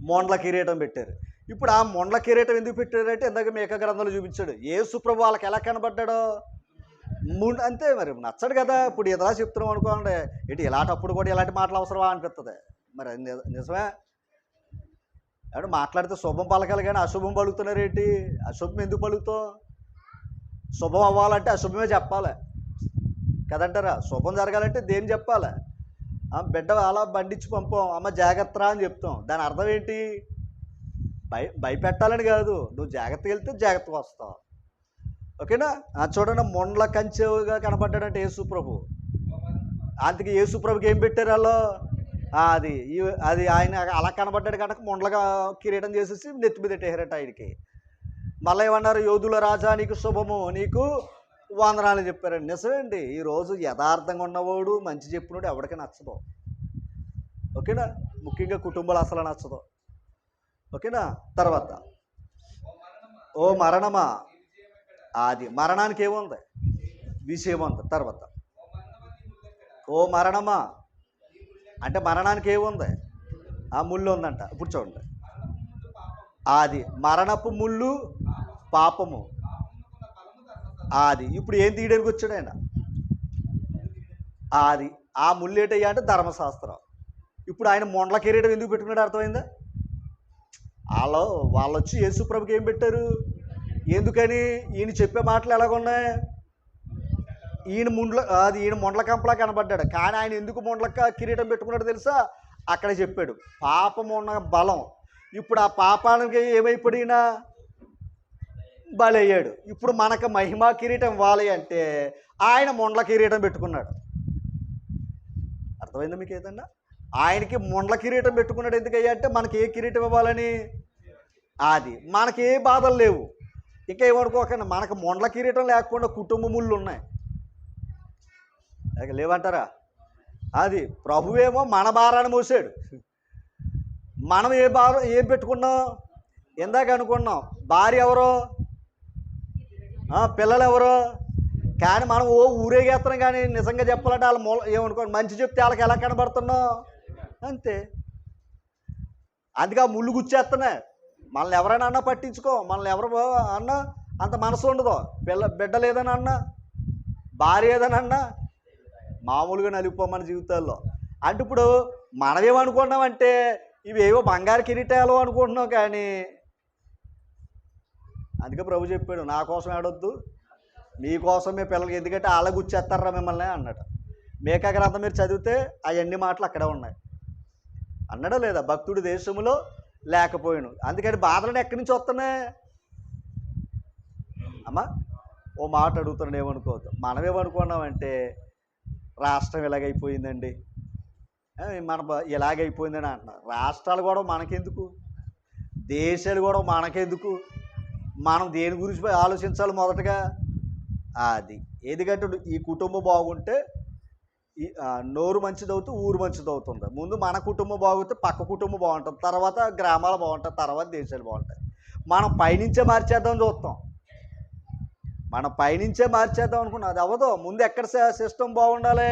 మొండ్ల కిరీటం పెట్టారు. ఇప్పుడు ఆ మొండ్ల కిరీటం ఎందుకు పెట్టారంటే ఇందాక మేక గ్రంథంలో చూపించాడు. యేసుప్రభు వాళ్ళకి ఎలా కనబడ్డాడో అంతే. మరి నచ్చడు కదా. ఇప్పుడు ఇలా చెప్తున్నాం అనుకోండి, ఇటు ఇలాంటప్పుడు కూడా ఇలాంటి మాటలు అవసరమా అనిపిస్తుంది. మరి నిజమే, అంటే మాట్లాడితే శుభం పలకాలి కానీ అశుభం పలుకుతున్నారు ఏంటి? అశుభం ఎందుకు పలుకుతావు? శుభం అవ్వాలంటే అశుభమే చెప్పాలి కదంటారా? శుభం జరగాలంటే దేని చెప్పాలి? బిడ్డ అలా బండిచ్చి పంపాం, అమ్మ జాగ్రత్త అని చెప్తాం. దాని అర్థం ఏంటి? భయపెట్టాలని కాదు, నువ్వు జాగ్రత్తగా వెళ్తే జాగ్రత్తగా వస్తావు. ఓకేనా? చూడండి, మొండ్ల కంచెగా కనబడ్డాడంటే యేసుప్రభు. అందుకే యేసుప్రభుకి ఏం పెట్టారు వాళ్ళు? అది ఆయన అలా కనబడ్డాడు కనుక మొండ్లగా కిరీటం చేసేసి నెత్తి మీద పెట్టేశారట ఆయనకి. మళ్ళీ ఏమన్నారు? యోధుల రాజా నీకు శుభము, నీకు వందనాలు చెప్పారండి. నిజమేండి, ఈరోజు యథార్థంగా ఉన్నవాడు, మంచి చెప్పినోడు ఎవరికి నచ్చదు. ఓకేనా? ముఖ్యంగా కుటుంబాలు అసలు నచ్చదు. ఓకేనా? తర్వాత, ఓ మరణమా, అది మరణానికి ఏముంది? విషయం ఉంది. తర్వాత, ఓ మరణమా అంటే మరణానికి ఏముంది? ఆ ముళ్ళు ఉందంట. ఇప్పుడు చూడండి, అది మరణపు ముళ్ళు పాపము. అది ఇప్పుడు ఏం తీయడానికి వచ్చాడు ఆయన? అది ఆ ముళ్ళు ఏంటయ్యా అంటే ధర్మశాస్త్రం. ఇప్పుడు ఆయన మొండ్ల కిరీటం ఎందుకు పెట్టుకున్నాడు? అర్థమైందా? వాళ్ళు వచ్చి యేసుప్రభుకి ఏం పెట్టారు? ఎందుకని? ఈయన చెప్పే మాటలు ఎలాగున్నాయి? ఈయన మొండ్ల కంపలా కనబడ్డాడు, కానీ ఆయన ఎందుకు మొండ్ల కిరీటం పెట్టుకున్నాడు తెలుసా? అక్కడ చెప్పాడు, పాపం ఉన్న బలం. ఇప్పుడు ఆ పాపానికి ఏమైపోయినా బలయ్యాడు. ఇప్పుడు మనకు మహిమా కిరీటం ఇవ్వాలి అంటే ఆయన మొండ్ల కిరీటం పెట్టుకున్నాడు. అర్థమైందా మీకు? ఏదన్నా ఆయనకి మొండ్ల కిరీటం పెట్టుకున్నాడు ఎందుకయ్యా అంటే మనకి ఏ కిరీటం ఇవ్వాలని. అది మనకి ఏ బాధలు లేవు. ఇంకా ఏమనుకోకండి, మనకు మొండ్ల కిరీటం లేకుండా కుటుంబ ముళ్ళు ఉన్నాయి, లేవంటారా? అది ప్రభువేమో మన భారాన్ని మోసాడు. మనం ఏం పెట్టుకున్నాం? ఇందాక అనుకున్నాం, భార్య ఎవరో, పిల్లలు ఎవరో, కానీ మనం ఓ ఊరేగేస్తున్నాం, కానీ నిజంగా చెప్పాలంటే వాళ్ళ మూల ఏమనుకోండి, మంచి చెప్తే వాళ్ళకి ఎలా కనబడుతున్నాం అంతే. అందుకే ఆ ముళ్ళు గుచ్చేస్తున్నాయి. మనల్ని ఎవరైనా అన్నా పట్టించుకో, మనల్ని ఎవరు అన్నా అంత మనసు ఉండదు. బిడ్డ లేదని అన్నా, భార్య ఏదని అన్నా మామూలుగా నలిగిపో మన జీవితాల్లో. అంటే ఇప్పుడు మనమేమనుకున్నామంటే ఇవేవో బంగారు కిరీటాలు అనుకుంటున్నాం, కానీ అందుకే ప్రభు చెప్పాడు, నా కోసం ఏడొద్దు, మీకోసం మీ పిల్లలకి, ఎందుకంటే వాళ్ళ గుచ్చేస్తారా మిమ్మల్ని అన్నాడు. మేకా గ్రంథం మీరు చదివితే అవన్నీ మాటలు అక్కడే ఉన్నాయి. అన్నాడా లేదా? భక్తుడు దేశంలో లేకపోయాను. అందుకని బాధలను ఎక్కడి నుంచి వస్తున్నాయి అమ్మా? ఓ మాట అడుగుతున్నాడు, ఏమనుకోవద్దు. మనమేమనుకున్నామంటే రాష్ట్రం ఇలాగైపోయిందండి, మన ఇలాగైపోయిందని అంటున్నారు. రాష్ట్రాలు కూడా మనకెందుకు, దేశాలు కూడా మనకెందుకు? మనం దేని గురించి ఆలోచించాలి మొదటగా? అది ఎందుకంటే ఈ కుటుంబం బాగుంటే నోరు మంచిదవుతూ ఊరు మంచిదవుతుంది. ముందు మన కుటుంబం బాగుంటే పక్క కుటుంబం బాగుంటుంది, తర్వాత గ్రామాలు బాగుంటాయి, తర్వాత దేశాలు బాగుంటాయి. మనం పైనుంచే మార్చేద్దాం చూస్తాం, మనం పైనుంచే మార్చేద్దాం అనుకున్నాం, అది అవ్వదు. ముందు ఎక్కడ సిస్టమ్ బాగుండాలి?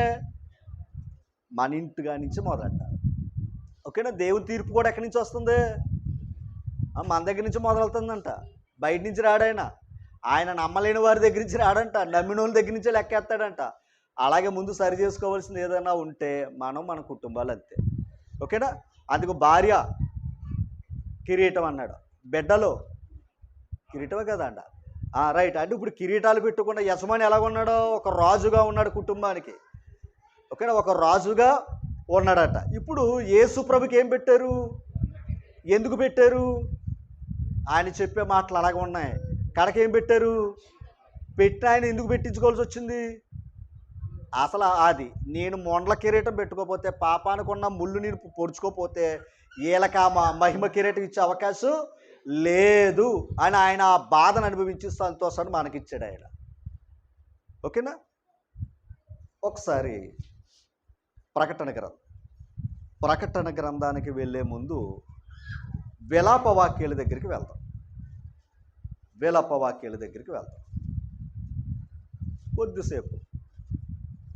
మన ఇంటిగా నుంచి మొదలెట్టాలి. ఓకేనా? దేవుని తీర్పు కూడా ఎక్కడి నుంచి వస్తుంది? మన దగ్గర నుంచి మొదలవుతుందంట. బయట నుంచి రాడాయన. ఆయన నమ్మలేని వారి దగ్గర నుంచి రాడంట, నమ్మిన వాళ్ళ దగ్గర నుంచే లెక్కేస్తాడంట. అలాగే ముందు సరి చేసుకోవాల్సింది ఏదైనా ఉంటే మన కుటుంబాలు అంతే. ఓకేనా? అందుకు భార్య కిరీటం అన్నాడు, బిడ్డలో కిరీటమే కదా అంట. రైట్. అంటే ఇప్పుడు కిరీటాలు పెట్టుకున్న యజమాని ఎలాగున్నాడో, ఒక రాజుగా ఉన్నాడు కుటుంబానికి. ఓకేనా? ఒక రాజుగా ఉన్నాడట. ఇప్పుడు యేసు ప్రభుకి ఏం పెట్టారు? ఎందుకు పెట్టారు? ఆయన చెప్పే మాటలు అలాగే ఉన్నాయి. కడకేం పెట్టారు? పెట్టిన ఆయన ఎందుకు పెట్టించుకోవాల్సి వచ్చింది? అసలు అది నేను మొండ్ల కిరీటం పెట్టుకోకపోతే, పాపానికి ఉన్న ముళ్ళు నేను పొడుచుకోపోతే వీళ్ళకి ఆ మహిమ కిరీటం ఇచ్చే అవకాశం లేదు అని ఆయన ఆ బాధను అనుభవించి సంతోషాన్ని మనకిచ్చాడు ఆయన. ఓకేనా? ఒకసారి ప్రకటన గ్రంథానికి వెళ్ళే ముందు విలాప వాక్యాల దగ్గరికి వెళ్దాం. కొద్దిసేపు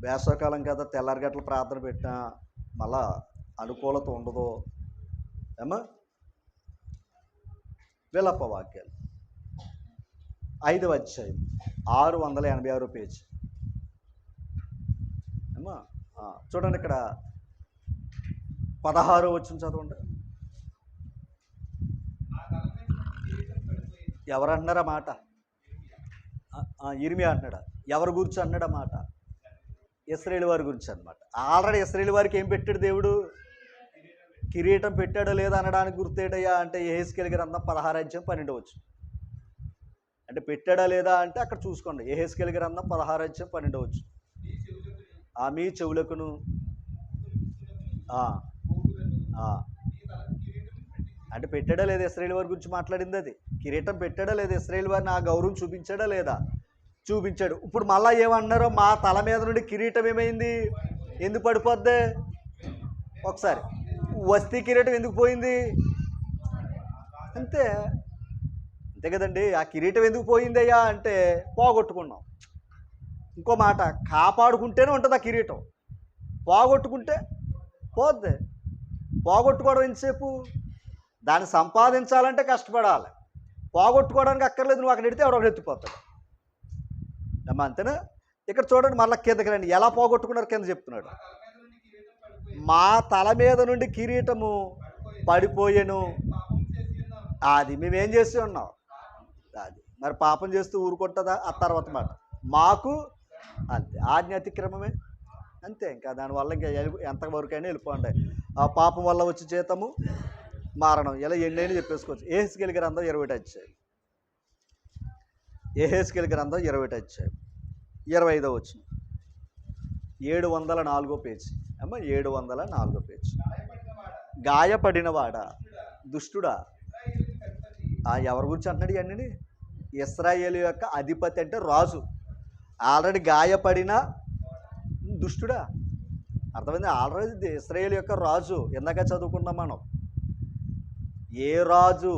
వేసవకాలం కదా, తెల్లారి గంటలు ప్రార్థన పెట్టినా మళ్ళా అనుకూలత ఉండదు ఏమా. విలాప వాక్యాలు 5వ అధ్యాయం 686 పేజీ ఏమా. చూడండి, ఇక్కడ 16వ వచనం చదవండి. ఎవరు అంటున్నారా మాట? ఇర్మియా అంటున్నాడా? ఎవరి గురించి అన్నాడా మాట? ఇశ్రాయేలు వారి గురించి అన్నమాట. ఆల్రెడీ ఇశ్రాయేలు వారికి ఏం పెట్టాడు దేవుడు? కిరీటం పెట్టాడో లేదా అనడానికి గుర్తేటయ్యా అంటే యెహెజ్కేలు గ్రంథం 16వ అధ్యాయం 12వ వచనం. అంటే పెట్టాడా లేదా అంటే అక్కడ చూసుకోండి. యెహెజ్కేలు గ్రంథం 16వ అధ్యాయం 12వ వచనం. మీ చెవులకును అంటే పెట్టాడా లేదా? ఇశ్రాయేలు వారి గురించి మాట్లాడింది అది. కిరీటం పెట్టాడా లేదా? ఇశ్రాయేలు వారిని ఆ గౌరవం చూపించాడా లేదా? చూపించాడు. ఇప్పుడు మళ్ళీ ఏమన్నారో, మా తల మీద నుండి కిరీటం ఏమైంది? ఎందుకు పడిపోద్ది? ఒకసారి వస్తీ కిరీటం ఎందుకు పోయింది? అంతే కదండి. ఆ కిరీటం ఎందుకు పోయిందయ్యా అంటే పోగొట్టుకున్నాం. ఇంకో మాట, కాపాడుకుంటేనే ఉంటుంది ఆ కిరీటం, పోగొట్టుకుంటే పోద్ది. పోగొట్టుకోవడం ఎంతసేపు? దాన్ని సంపాదించాలంటే కష్టపడాలి, పోగొట్టుకోవడానికి అక్కర్లేదు. నువ్వు అక్కడ ఎడితే ఎవడో ఎత్తిపోతాడు అమ్మా, అంతేనా? ఇక్కడ చూడండి, మళ్ళీ కిందకి రండి. ఎలా పోగొట్టుకున్నారు కింద చెప్తున్నాడు. మా తల మీద నుండి కిరీటము పడిపోయాను. అది మేమేం చేసి ఉన్నాం? అది మరి పాపం చేస్తూ ఊరుకుంటుందా? ఆ తర్వాత మాట మాకు అంతే, ఆజ్ఞ అతిక్రమమే అంతే. ఇంకా దానివల్ల ఇంకా ఎంతవరకైనా వెళ్ళిపోండి. ఆ పాపం వల్ల వచ్చి జీతము మరణం, ఇలా ఎన్నైనా చెప్పేసుకోవచ్చు. యెహెజ్కేలు గ్రంథం 20వ అధ్యాయం. యెహెజ్కేలు గ్రంథం 20వ అధ్యాయం 25వ వచనం. 704వ పేజీ అమ్మ, 704వ పేజీ. గాయపడినవాడా, దుష్టుడా. ఎవరి గురించి అంటున్నాడు ఇవన్నీ? ఇశ్రాయేలు యొక్క అధిపతి అంటే రాజు. ఆల్రెడీ గాయపడిన దుష్టుడా. అర్థమైంది? ఆల్రెడీ ఇశ్రాయేలు యొక్క రాజు. ఇందాక చదువుకున్నాం మనం. ఏ రాజు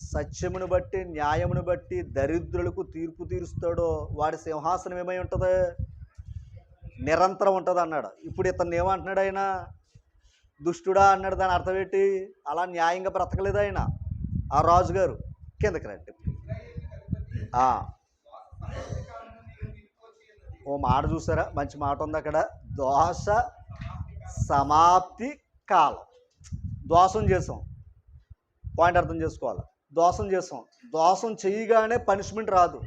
సత్యమును బట్టి న్యాయమును బట్టి దరిద్రులకు తీర్పు తీరుస్తాడో వాడి సింహాసనం ఏమై ఉంటుంది? నిరంతరం ఉంటుంది అన్నాడు. ఇప్పుడు ఇతను ఏమంటున్నాడు? ఆయన దుష్టుడా అన్నాడు. దాని అర్థం ఏంటి? అలా న్యాయంగా బ్రతకలేదు ఆయన. ఆ రాజుగారు కిందకి రండి. ఓ మాట చూసారా? మంచి మాట ఉంది అక్కడ. దోష సమాప్తి కాలం. దోషం చేసాం, పాయింట్ అర్థం చేసుకోవాలి. దోషం చేసాం, దోషం చేయగానే పనిష్మెంట్ రాదు.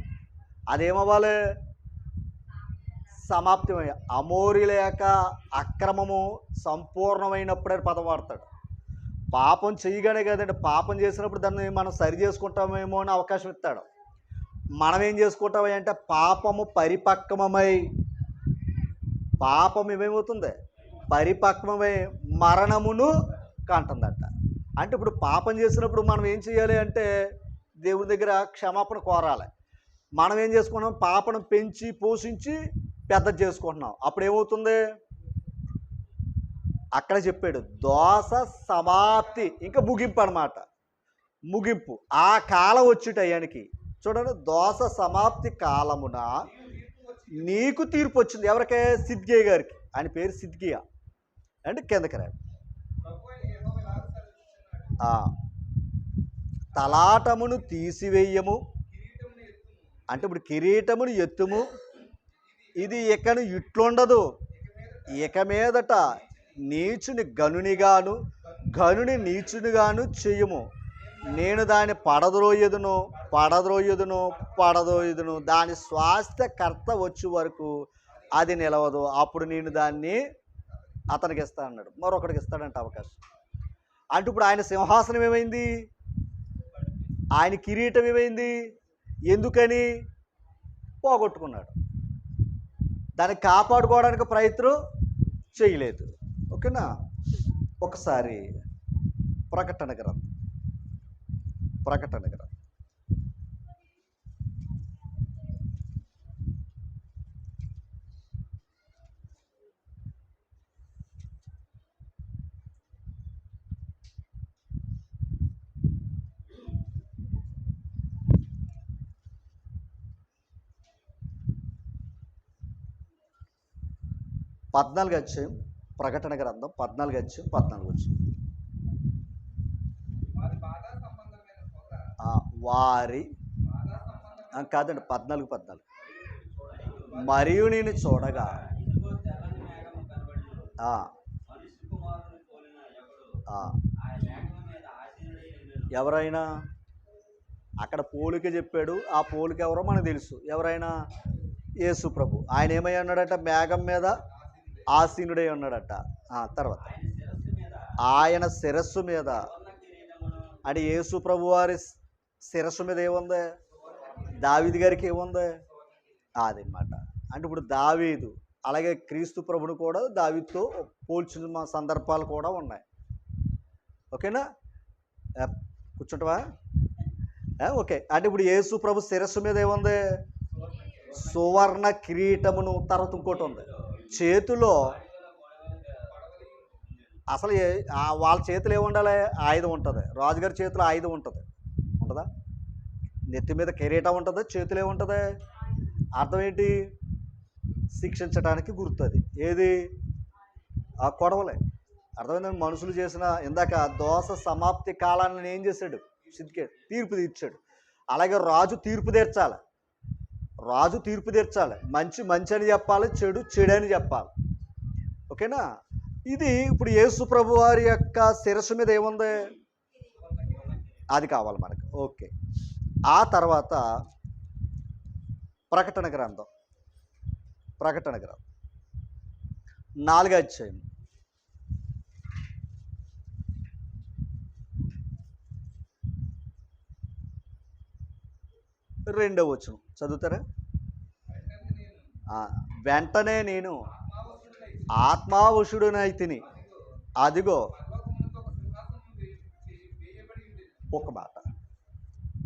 అదేమవ్వాలి? సమాప్తమై అమోరి లేక అక్రమము సంపూర్ణమైనప్పుడే పదం వాడతాడు. పాపం చేయగానే కదండి, పాపం చేసినప్పుడు దాన్ని మనం సరి చేసుకుంటామేమో అని అవకాశం ఇస్తాడు. మనం ఏం చేసుకుంటామని అంటే పాపము పరిపక్వమై, పాపం ఏమేమవుతుంది? పరిపక్వమై మరణమును కంటుందంట. అంటే ఇప్పుడు పాపం చేసినప్పుడు మనం ఏం చేయాలి అంటే దేవుడి దగ్గర క్షమాపణ కోరాలి. మనం ఏం చేసుకున్నాం? పాపను పెంచి పోషించి పెద్ద చేసుకుంటున్నాం. అప్పుడు ఏమవుతుంది? అక్కడ చెప్పాడు దోష సమాప్తి, ఇంకా ముగింపు అనమాట. ముగింపు ఆ కాలం వచ్చేటయానికి చూడండి. దోష సమాప్తి కాలమున నీకు తీర్పు వచ్చింది. ఎవరికే? సిద్కియా గారికి. ఆయన పేరు సిద్కియా. అంటే కిందకి రండి. తలాటమును తీసివేయము అంటే ఇప్పుడు కిరీటమును ఎత్తుము. ఇది ఇకను ఇట్లుండదు, ఇక మీదట నీచుని గనునిగాను గనుని నీచునిగాను చెయ్యము. నేను దాన్ని పడద్రోయుదును దాని స్వాస్థ్యకర్త వచ్చే వరకు అది నిలవదు. అప్పుడు నేను దాన్ని అతనికి ఇస్తాను అన్నాడు. మరొకటికి ఇస్తాడంట అవకాశం. అంటే ఇప్పుడు ఆయన సింహాసనం ఏమైంది? ఆయన కిరీటం ఏమైంది? ఎందుకని? పోగొట్టుకున్నాడు. దాన్ని కాపాడుకోవడానికి ప్రయత్నం చేయలేదు. ఓకేనా? ఒకసారి ప్రకటన గ్రంథం 14 అధ్యాయం. ప్రకటన గ్రంథం 14 అధ్యాయం 14 వచ్చింది. వారి కాదండి 14 మరియు నేను చూడగా ఎవరైనా అక్కడ పోలిక చెప్పాడు. ఆ పోలిక ఎవరో మనకు తెలుసు. ఎవరైనా? యేసు ప్రభు. ఆయన ఏమై ఉన్నాడట? మేఘం మీద ఆసీనుడై ఉన్నాడట. తర్వాత ఆయన శిరస్సు మీద అంటే యేసు ప్రభు వారి శిరస్సు మీద ఏముంది? దావీదు గారికి ఏముంది? అదనమాట. అంటే ఇప్పుడు దావీదు అలాగే క్రీస్తు ప్రభుని కూడా దావీదుతో పోల్చిన సందర్భాలు కూడా ఉన్నాయి. ఓకేనా? కూర్చుంటావా? ఓకే. అంటే ఇప్పుడు యేసు ప్రభు శిరస్సు మీద ఏముంది? సువర్ణ కిరీటమును. తర్వాత ఇంకోటి ఉంది చేతిలో. అసలు వాళ్ళ చేతిలో ఏముండాలి? ఆయుధం ఉంటుంది. రాజుగారి చేతిలో ఆయుధం ఉంటుంది. ఉంటుందా? నెత్తి మీద కిరీటం ఉంటుంది, చేతిలో ఏముంటుంది? అర్థం ఏంటి? శిక్షించడానికి గుర్తుంది. ఏది? ఆ కొడవలే. అర్థమైందని మనుషులు చేసిన ఇందాక దోష సమాప్తి కాలాన్ని ఏం చేశాడు? సిద్కియా తీర్పు తీర్చాడు. అలాగే రాజు తీర్పు తీర్చాలి. మంచి మంచి అని చెప్పాలి, చెడు చెడు అని చెప్పాలి. ఓకేనా? ఇది ఇప్పుడు యేసు ప్రభు వారి యొక్క శిరస్సు మీద ఏముంది? అది కావాలి మనకు. ఓకే. ఆ తర్వాత ప్రకటన గ్రంథం 4 అధ్యాయం 2వ వచనం చదువుతారా? వెంటనే నేను ఆత్మావశుడునైతిని, అదిగో ఒక మాట.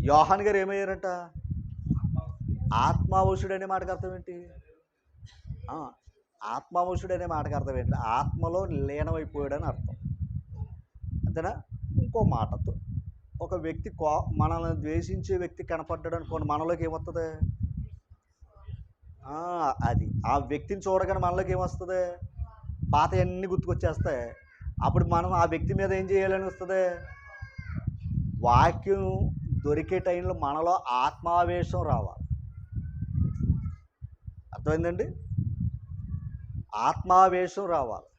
యోహాన్ గారు ఏమయ్యారంట? ఆత్మావశుడు అనే మాటకు అర్థం ఏంటి? ఆత్మావశుడు అనే మాటకు అర్థం ఏంటి? ఆత్మలో లీనమైపోయాడని అర్థం. అంతేనా? ఇంకో మాటతో ఒక వ్యక్తి మనల్ని ద్వేషించే వ్యక్తి కనపడ్డాడు అనుకోండి, మనలోకి ఏమొస్తుంది? అది ఆ వ్యక్తిని చూడగానే మనలోకి ఏమొస్తుంది? పాత అన్నీ గుర్తుకొచ్చేస్తాయి. అప్పుడు మనం ఆ వ్యక్తి మీద ఏం చేయాలని వస్తుంది? వాక్యం దొరికే టైంలో మనలో ఆత్మావేశం రావాలి. అర్థమైందండి? ఆత్మావేశం రావాలి.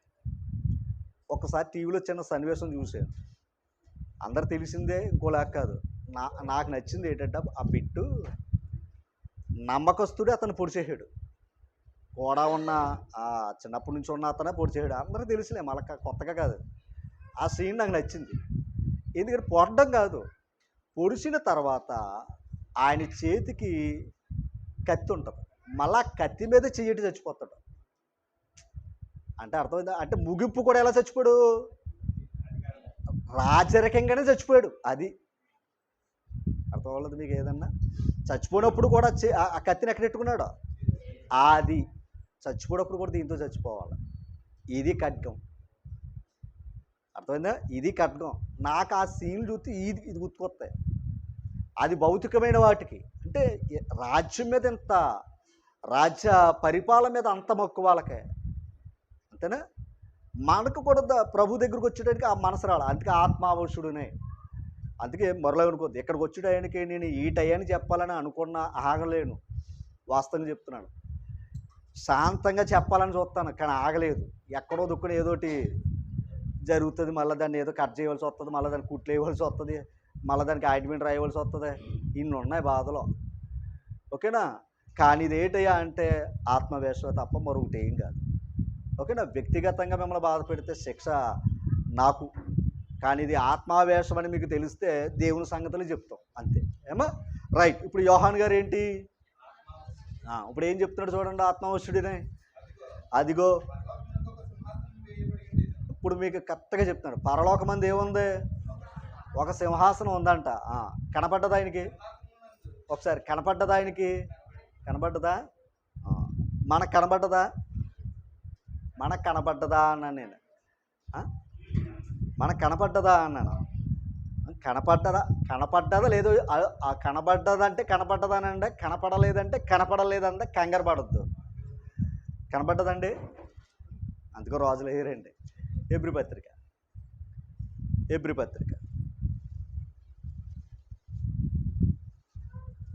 ఒకసారి టీవీలో చిన్న సన్నివేశం చూశాను, అందరు తెలిసిందే, ఇంకోలాగా కాదు. నాకు నచ్చింది ఏంటంటే ఆ బిట్టు, నమ్మకస్తుడే అతను పొడిచేసాడు. కూడా ఉన్న చిన్నప్పటి నుంచి ఉన్న అతనే పొడిచేసాడు. అందరికీ తెలుసులే, మళ్ళీ కొత్తగా కాదు. ఆ సీన్ నాకు నచ్చింది. ఎందుకంటే పొడడం కాదు, పొడిచిన తర్వాత ఆయన చేతికి కత్తి ఉంటుంది, మళ్ళా కత్తి మీద చెయ్యటి చచ్చిపోతాడు. అంటే అర్థమైందా? అంటే ముగింపు కూడా ఎలా చచ్చిపోయాడు? రాజరికంగానే చచ్చిపోయాడు. అది అర్థం అవ్వలేదు మీకు? ఏదన్నా చచ్చిపోయినప్పుడు కూడా ఆ కత్తిని ఎక్కడ పెట్టుకున్నాడు? అది చచ్చిపోయినప్పుడు కూడా దీంతో చచ్చిపోవాలి. ఇది ఖడ్గం. అర్థమైందా? ఇది ఖడ్గం. నాకు ఆ సీన్ చూస్తే ఇది గుర్తుకొస్తాయి. అది భౌతికమైన వాటికి, అంటే రాజ్యం మీద ఎంత, రాజ్య పరిపాలన మీద అంత మక్కువ వాళ్ళకే, అంతేనా? మనకు కూడా ప్రభు దగ్గరకు వచ్చేటానికి ఆ మనసు రావాలి. అందుకే ఆత్మావశుడునే. అందుకే మరొకటి ఇక్కడికి వచ్చేటానికి నేను ఈ టయాన్ని చెప్పాలని అనుకున్నా ఆగలేను. వాస్తవంగా చెప్తున్నాను. శాంతంగా చెప్పాలని చూస్తాను, కానీ ఆగలేదు. ఎక్కడో దుక్కున ఏదోటి జరుగుతుంది, మళ్ళీ దాన్ని ఏదో కట్ చేయవలసి వస్తుంది, మళ్ళీ దాన్ని కుట్లు వేయవలసి వస్తుంది, మళ్ళీ దానికి ఆయింట్మెంట్ రాయవలసి వస్తుంది. ఇన్ని ఉన్నాయి బాధలు. ఓకేనా? కానీ ఇది ఏంటయ్యా అంటే ఆత్మవేశం తప్ప మరొకటి ఏం కాదు. ఓకేనా? వ్యక్తిగతంగా మిమ్మల్ని బాధ పెడితే శిక్ష నాకు, కానీ ఇది ఆత్మావేశం అని మీకు తెలిస్తే దేవుని సంగతులు చెప్తాం, అంతే. ఏమో రైట్. ఇప్పుడు యోహాన్ గారు ఏంటి, ఇప్పుడు ఏం చెప్తున్నాడు చూడండి, ఆత్మవశుడినే. అదిగో ఇప్పుడు మీకు కరెక్ట్గా చెప్తున్నాడు. పరలోకమంది ఏముంది? ఒక సింహాసనం ఉందంట. కనపడ్డదా ఆయనకి? ఒకసారి కనపడ్డదా ఆయనకి? కనపడ్డదా? మనకు కనపడ్డదా? మనకు కనపడ్డదా అన్నాను నేను. మనకు కనపడ్డదా అన్నాను. కనపడ్డదా లేదో? కనపడ్డదంటే కనపడ్డదానంటే, కనపడలేదంటే కనపడలేదంటే కంగారు పడద్దు. కనపడ్డదండి. అందుకో రోజులు వేయరండి. ఎబ్రీ పత్రిక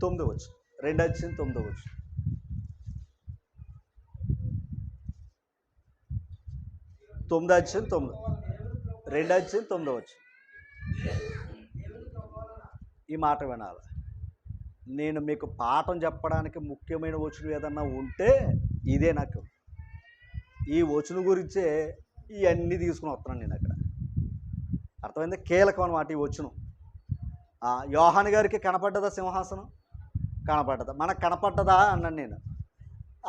9వ వచనం, 2 అధ్యాయం 9వ వచనం. 9 అధ్యాయం 2 అధ్యాయం 9వ వచనం. ఈ మాట వినాలి. నేను మీకు పాఠం చెప్పడానికి ముఖ్యమైన వచనం ఏదన్నా ఉంటే ఇదే. నాకు ఈ వచనం గురించే ఇవన్నీ తీసుకుని వస్తున్నాను నేను అక్కడ. అర్థమైంది? కీలకం అన్నమాట ఈ వచనం. యోహాను గారికి కనపడ్డదా సింహాసనం? కనపడ్డదా? మనకు కనపడ్డదా అన్నాను నేను.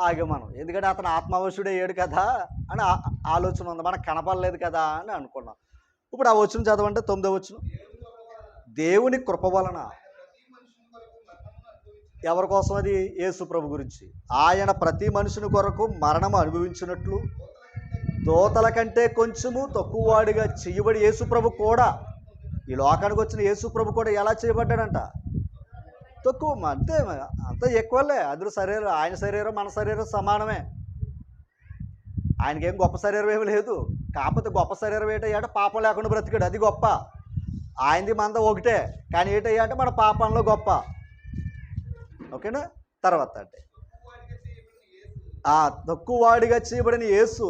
ఆగే మనం, ఎందుకంటే అతను ఆత్మవశుడే అయ్యాడు కదా అని ఆలోచన ఉంది. మనకు కనపడలేదు కదా అని అనుకున్నాం. ఇప్పుడు ఆ వచనం చదవండి, 9వ వచనం. దేవుని కృప వలన ఎవరి కోసం? అది యేసు ప్రభు గురించి. ఆయన ప్రతి మనుషుని కొరకు మరణము అనుభవించినట్లు దోతల కంటే కొంచెము తక్కువ వాడిగా చేయబడి, యేసు ప్రభు కూడా, ఈ లోకానికి వచ్చిన యేసు ప్రభు కూడా ఎలా చేయబడ్డాడంట? తక్కువ. అంతే, అంత ఎక్కువలే. అందరూ శరీరం, ఆయన శరీరం మన శరీరం సమానమే. ఆయనకేం గొప్ప శరీరం ఏమి లేదు. కాకపోతే గొప్ప శరీరం ఏంటయ్యాట? పాపం లేకుండా బ్రతికాడు, అది గొప్ప. ఆయనది మంద ఒకటే, కానీ ఏంటయ్యా అంటే మన పాపంలో గొప్ప. ఓకేనా? తర్వాత అంటే తక్కువ వాడిగా చేయబడిన యేసు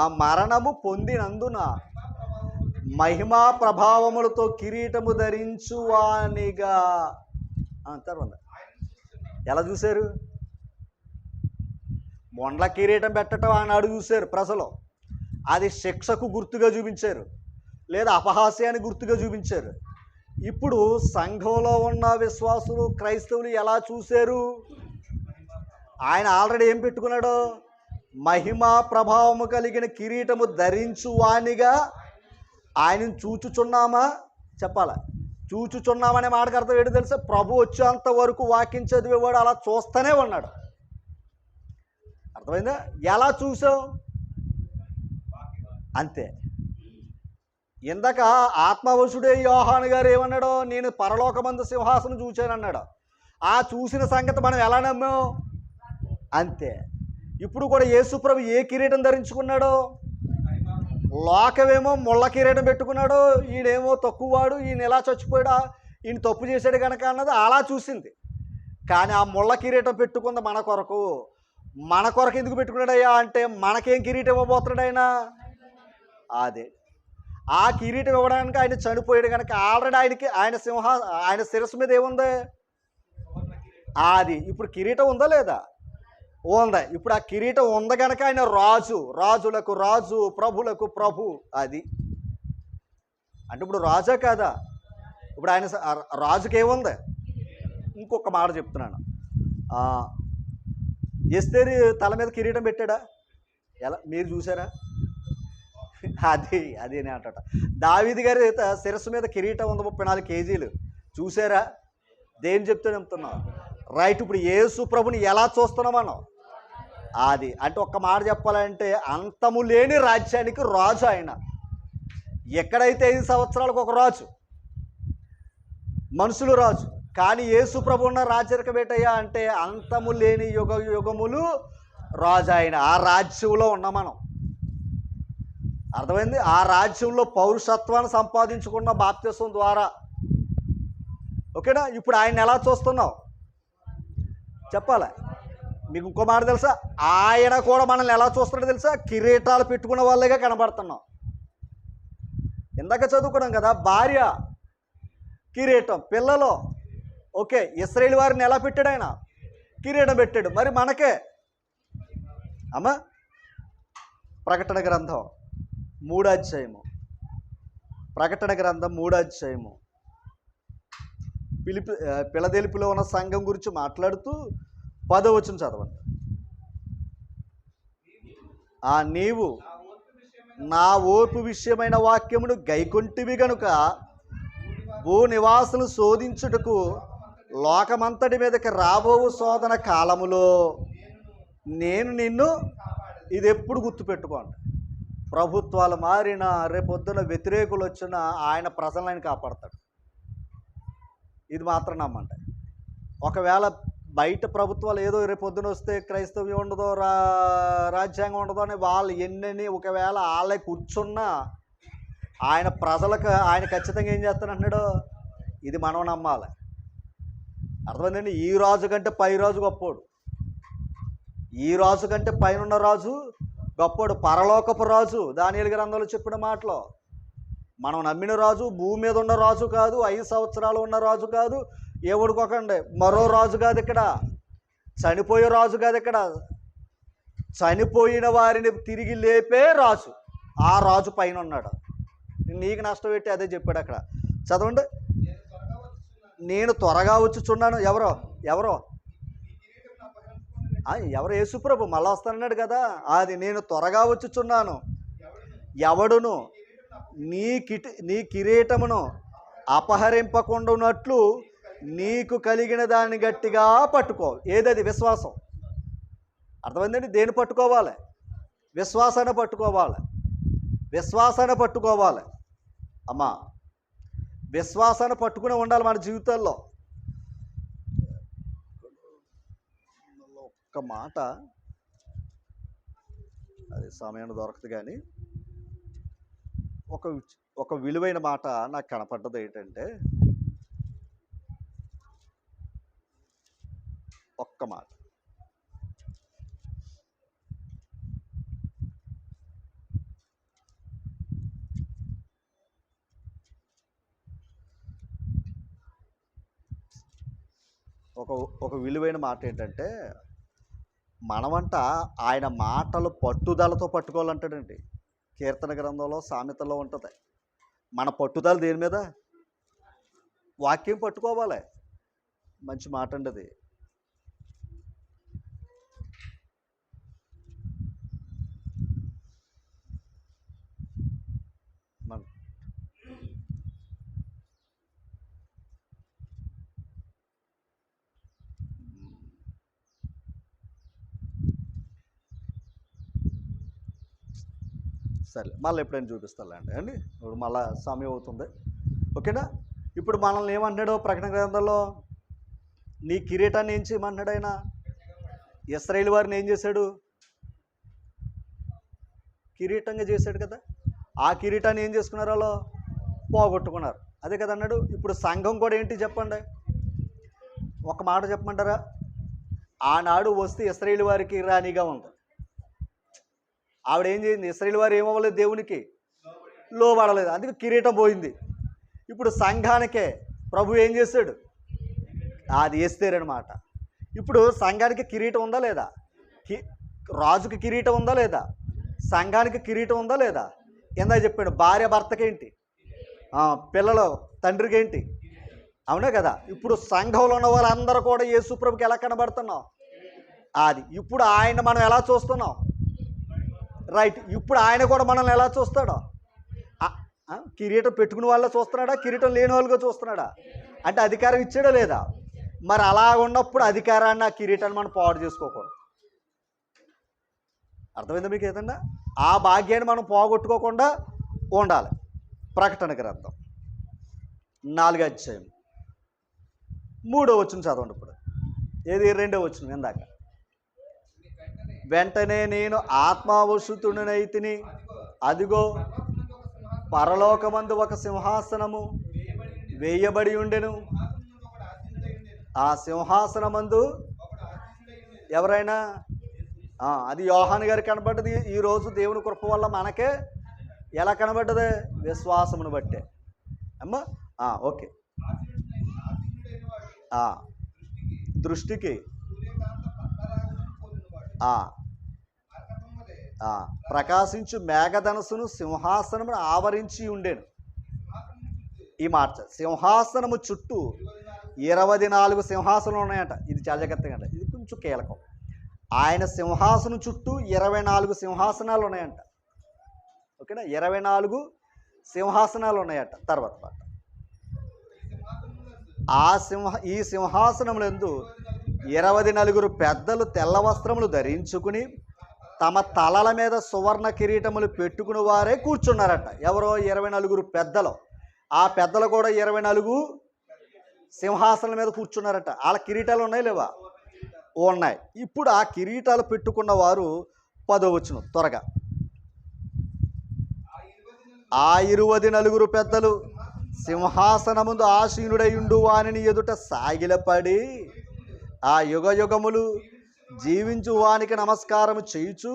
ఆ మరణము పొందినందున మహిమా ప్రభావములతో కిరీటము ధరించువానిగా. తర్వాత ఎలా చూశారు? మొండ్ల కిరీటం పెట్టడం ఆనాడు చూశారు ప్రజలు. అది శిక్షకు గుర్తుగా చూపించారు, లేదా అపహాస్యాన్ని గుర్తుగా చూపించారు. ఇప్పుడు సంఘంలో ఉన్న విశ్వాసులు, క్రైస్తవులు ఎలా చూశారు? ఆయన ఆల్రెడీ ఏం పెట్టుకున్నాడు? మహిమా ప్రభావము కలిగిన కిరీటము ధరించువానిగా ఆయనను చూచుచున్నామా? చెప్పాలా? చూచుచున్నామనే మాటకు అర్థం ఏంటో తెలుసా? ప్రభు వచ్చేంత వరకు వాక్యం చదివేవాడు అలా చూస్తూనే ఉన్నాడు. అర్థమైందా? ఎలా చూసావు? అంతే. ఇందాక ఆత్మవశుడే యోహాను గారు ఏమన్నాడు? నేను పరలోకమందు సింహాసనం చూశానన్నాడు. ఆ చూసిన సంగతి మనం ఎలా నమ్మాం? అంతే. ఇప్పుడు కూడా యేసుప్రభు ఏ కిరీటం ధరించుకున్నాడు? లోకమేమో ముళ్ళ కిరీటం పెట్టుకున్నాడు, ఈయనేమో తక్కువవాడు, ఈయన ఎలా చచ్చిపోయాడా, ఈయన తప్పు చేశాడు కనుక అన్నది అలా చూసింది. కానీ ఆ ముళ్ళ కిరీటం పెట్టుకుంది మన కొరకు. మన కొరకు ఎందుకు పెట్టుకున్నాడయ్యా అంటే మనకేం కిరీటం ఇవ్వబోతున్నాడు ఆయన? అదే ఆ కిరీటం ఇవ్వడానికి ఆయన చనిపోయాడు కనుక ఆల్రెడీ ఆయన శిరస్సు మీద ఏముంది? అది ఇప్పుడు కిరీటం ఉందా లేదా? ఉంది. ఇప్పుడు ఆ కిరీటం ఉంది కనుక ఆయన రాజు, రాజులకు రాజు, ప్రభులకు ప్రభు. అది అంటే ఇప్పుడు రాజా కాదా? ఇప్పుడు ఆయన రాజుకి ఏముంది? ఇంకొక మాట చెప్తున్నాను. ఎస్తేరి తల మీద కిరీటం పెట్టాడా? ఎలా మీరు చూసారా? అది అని అంటట. దావీదు గారి శిరస్సు మీద కిరీటం ఉంది 34 కేజీలు. చూసారా? దేని చెప్తే చెప్తున్నాం రైట్. ఇప్పుడు యేసు ప్రభుని ఎలా చూస్తున్నాం మనం? అది అంటే ఒక్క మాట చెప్పాలంటే అంతము లేని రాజ్యానికి రాజు ఆయన. ఎక్కడైతే 5 సంవత్సరాలకు ఒక రాజు, మనుషులు రాజు, కానీ యేసు ప్రభు ఉన్న రాజ్యక బేటయ్యా అంటే అంతము లేని యుగ యుగములు రాజు ఆయన. ఆ రాజ్యంలో ఉన్నాం మనం. అర్థమైంది? ఆ రాజ్యంలో పౌరుషత్వాన్ని సంపాదించుకున్న బాప్తిసం ద్వారా. ఓకేనా? ఇప్పుడు ఆయన ఎలా చూస్తున్నావు చెప్పాలా? మీకు ఇంకో మాట తెలుసా? ఆయన కూడా మనల్ని ఎలా చూస్తున్నాడో తెలుసా? కిరీటాలు పెట్టుకున్న వాళ్ళగా కనబడుతున్నాం. ఇందాక చదువుకున్నాం కదా, భార్య కిరీటం, పిల్లలు. ఓకే, ఇశ్రాయేలు వారిని ఎలా పెట్టాడు ఆయన? కిరీటం పెట్టాడు. మరి మనకే అమ్మా ప్రకటన గ్రంథం 3వ అధ్యాయము, ప్రకటన గ్రంథం 3వ అధ్యాయము పిలదెల్పులో ఉన్న సంఘం గురించి మాట్లాడుతూ 10వ వచనం చదవండి. నీవు నా ఓర్పు విషయమైన వాక్యమును గైకొంటివి గనుక భూనివాసులు శోధించుటకు లోకమంతటి మీదకి రాబోవు శోధన కాలములో నేను నిన్ను, ఇది ఎప్పుడు గుర్తుపెట్టుకోండి, ప్రభుత్వాలు మారినా రేపొద్దున వ్యతిరేకులు వచ్చినా ఆయన ప్రజలను కాపాడతాడు. ఇది మాత్రం నమ్మండి. ఒకవేళ బయట ప్రభుత్వాలు ఏదో రేపొద్దున వస్తే క్రైస్తవ్యం ఉండదో, రాజ్యాంగం ఉండదో అని వాళ్ళు ఎన్నని ఒకవేళ వాళ్ళే కూర్చున్నా ఆయన ప్రజలకు ఆయన ఖచ్చితంగా ఏం చేస్తానంటున్నాడు? ఇది మనం నమ్మాలి. అర్థమైందండి? ఈ రాజు కంటే పై రాజు గొప్పోడు, ఈ రాజు కంటే పైన రాజు గొప్పోడు, పరలోకపు రాజు. దానియేలు గ్రంథంలో చెప్పిన మాటలో మనం నమ్మిన రాజు భూమి మీద ఉన్న రాజు కాదు, 5 సంవత్సరాలు ఉన్న రాజు కాదు, ఏవడుకోకండి మరో రాజు కాదు, ఇక్కడ చనిపోయే రాజు కాదు, ఇక్కడ చనిపోయిన వారిని తిరిగి లేపే రాజు. ఆ రాజు పైన ఉన్నాడు. నీకు నష్టం పెట్టి అదే చెప్పాడు అక్కడ. చదవండి. నేను త్వరగా వచ్చుచున్నాను. ఎవరో ఎవరో ఎవరు? యేసుప్రభు మళ్ళా వస్తానన్నాడు కదా. అది నేను త్వరగా వచ్చుచున్నాను, ఎవడును నీ కిరీటమును అపహరింపకుండానట్లు నీకు కలిగిన దాన్ని గట్టిగా పట్టుకో. ఏదది? విశ్వాసం. అర్థమైందండి? దేన్ని పట్టుకోవాలి? విశ్వాసాన్ని పట్టుకోవాలి. విశ్వాసాన్ని పట్టుకోవాలి అమ్మా. విశ్వాసాన్ని పట్టుకునే ఉండాలి మన జీవితాల్లో. ఒక్క మాట, అది సమయాన్ని దొరకదు కానీ ఒక విలువైన మాట నాకు కనపడ్డది. ఏంటంటే ఒక్క మాట, ఒక విలువైన మాట ఏంటంటే, మనమంట ఆయన మాటలు పట్టుదలతో పట్టుకోవాలంటాడండి. కీర్తన గ్రంథంలో సామెతలో ఉంటుంది. మన పట్టుదల దేని మీద? వాక్యం పట్టుకోవాలి. మంచి మాట అండి అది. సరే, మళ్ళీ ఎప్పుడైనా చూపిస్తానులేండి అండి. ఇప్పుడు మళ్ళీ సమయం అవుతుంది. ఓకేనా? ఇప్పుడు మనల్ని ఏమంటున్నాడు ప్రకటన గ్రంథంలో? నీ కిరీటాన్ని ఏం చేయమన్నాడు ఆయన? ఇశ్రాయేలు వారిని ఏం చేశాడు? కిరీటంగా చేశాడు కదా. ఆ కిరీటాన్ని ఏం చేసుకున్నారు? వాళ్ళు పోగొట్టుకున్నారు. అదే కదా అన్నాడు. ఇప్పుడు సంఘం కూడా ఏంటి చెప్పండి, ఒక మాట చెప్పమంటారా? ఆనాడు వస్తే ఇశ్రాయేలు వారికి రాణిగా ఉంది. ఆవిడ ఏం చేసింది? ఇశ్రాయేలు వారు ఏమవ్వలేదు, దేవునికి లోబడలేదు, అందుకే కిరీటం పోయింది. ఇప్పుడు సంఘానికే ప్రభు ఏం చేశాడు? అది వేస్తారనమాట. ఇప్పుడు సంఘానికి కిరీటం ఉందా లేదా? రాజుకి కిరీటం ఉందా లేదా? సంఘానికి కిరీటం ఉందా లేదా? ఎందా చెప్పాడు, భార్య భర్తకేంటి, పిల్లలు తండ్రికి ఏంటి, అవునా కదా? ఇప్పుడు సంఘంలో ఉన్న వాళ్ళందరూ కూడా యేసు ప్రభుకి ఎలా కనబడుతున్నాం? అది ఇప్పుడు ఆయన మనం ఎలా చూస్తున్నాం? రైట్. ఇప్పుడు ఆయన కూడా మనల్ని ఎలా చూస్తాడో? కిరీటం పెట్టుకుని వాళ్ళ చూస్తున్నాడా, కిరీటం లేని వాళ్ళుగా చూస్తున్నాడా? అంటే అధికారం ఇచ్చాడా లేదా? మరి అలా ఉన్నప్పుడు అధికారాన్ని, ఆ కిరీటాన్ని మనం పాడు చేసుకోకూడదు. అర్థమైందా మీకు ఏదన్నా? ఆ భాగ్యాన్ని మనం పోగొట్టుకోకుండా ఉండాలి. ప్రకటన గ్రంథం 4వ అధ్యాయం 3వ వచనం చదవండి. ఇప్పుడు ఏది 2వ వచనం ఇందాక. వెంటనే నేను ఆత్మావశుతుడనైతిని, అదిగో పరలోకమందు ఒక సింహాసనము వేయబడి ఉండెను. ఆ సింహాసనమందు ఎవరైనా, అది యోహాను గారికి కనబడ్డది. ఈరోజు దేవుని కృప వల్ల మనకే ఎలా కనబడ్డది? విశ్వాసమును బట్టే అమ్మా. ఓకే. దృష్టికి ప్రకాశించు మేఘధనస్సును సింహాసనమును ఆవరించి ఉండేను. ఈ మాట, సింహాసనము చుట్టూ 24 సింహాసనాలు ఉన్నాయంట. ఇది చాలా జాగ్రత్తగా అంట, ఇది కొంచెం కీలకం. ఆయన సింహాసనం చుట్టూ 24 సింహాసనాలు ఉన్నాయంట. ఓకేనా? 24 సింహాసనాలు ఉన్నాయట. తర్వాత పాట, ఈ సింహాసనములందు 24 పెద్దలు తెల్ల వస్త్రములు ధరించుకుని తమ తలల మీద సువర్ణ కిరీటములు పెట్టుకుని వారే కూర్చున్నారట. ఎవరో 24 పెద్దలు. ఆ పెద్దలు కూడా 24 సింహాసనాల మీద కూర్చున్నారట. వాళ్ళ కిరీటాలు ఉన్నాయి లేవా? ఉన్నాయి. ఇప్పుడు ఆ కిరీటాలు పెట్టుకున్న వారు 10వ వచనం త్వరగా. ఆ 24 పెద్దలు సింహాసనముందు ఆసీనుడయుండు వానిని ఎదుట సాగిలపడి ఆ యుగ యుగములు జీవించు వానికి నమస్కారము చేయుచు,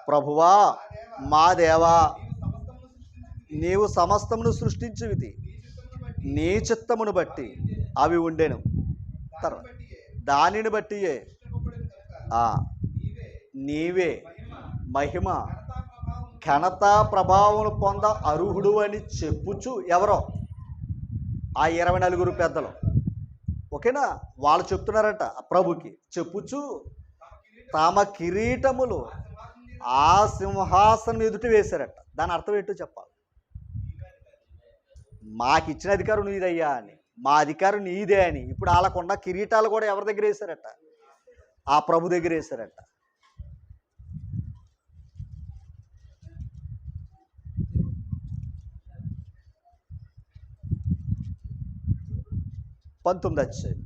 ప్రభువా మా దేవా, నీవు సమస్తమును సృష్టించువితి, నీ చిత్తమును బట్టి అవి ఉండెను. దానిని బట్టియే నీవే మహిమ ఘనత ప్రభావం పొంద అర్హుడు అని చెప్పుచు, ఎవరో ఆ 24 పెద్దలు, ఓకేనా? వాళ్ళు చెప్తున్నారట ప్రభుకి, చెప్పుచు తమ కిరీటములు ఆ సింహాసనం ఎదుట వేశారట. దాని అర్థం ఏంటో చెప్పాలి. మాకు ఇచ్చిన అధికారం నీదయ్యా అని, మా అధికారం నీదే అని. ఇప్పుడు వాళ్ళకున్న కిరీటాలు కూడా ఎవరి దగ్గర వేశారట? ఆ ప్రభు దగ్గర వేశారట. పంతొమ్మిది అధ్యాయం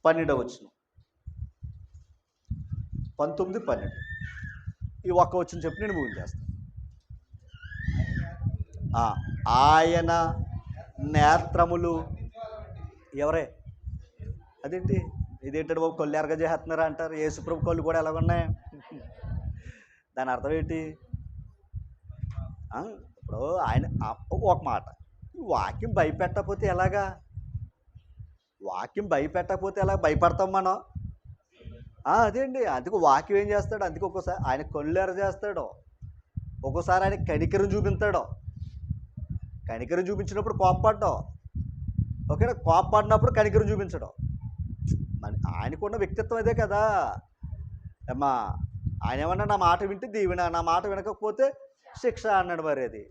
12వ వచనం. 19, 12 ఈ ఒక్క వచనం చెప్పి నేను ముగించేస్తాను. ఆయన నేత్రములు ఎవరే? అదేంటి ఇదేంటంటే బాబు, కళ్ళు ఎరగ చేస్తున్నారా అంటారు. యేసుప్రభు కళ్ళు కూడా ఎలాగున్నాయి? దాని అర్థం ఏంటి? ఇప్పుడు ఆయన ఒక మాట, వాక్యం భయపెట్టకపోతే ఎలాగా? వాక్యం భయపెట్టకపోతే ఎలా భయపడతాం మనం? అదేండి, అందుకు వాక్యం ఏం చేస్తాడు? అందుకే ఒక్కోసారి ఆయన కళ్ళు ఎర చేస్తాడు, ఒక్కోసారి ఆయన కనికరం చూపిస్తాడు. కనికరం చూపించినప్పుడు కోప్పడ్డాం, ఓకేనా? కోప్పడినప్పుడు కనికరం చూపించడం. మరి ఆయనకున్న వ్యక్తిత్వం అదే కదా అమ్మా. ఆయన ఏమన్నా నా మాట వింటే దీవెన, నా మాట వినకపోతే శిక్ష అన్నాడు. మరి అది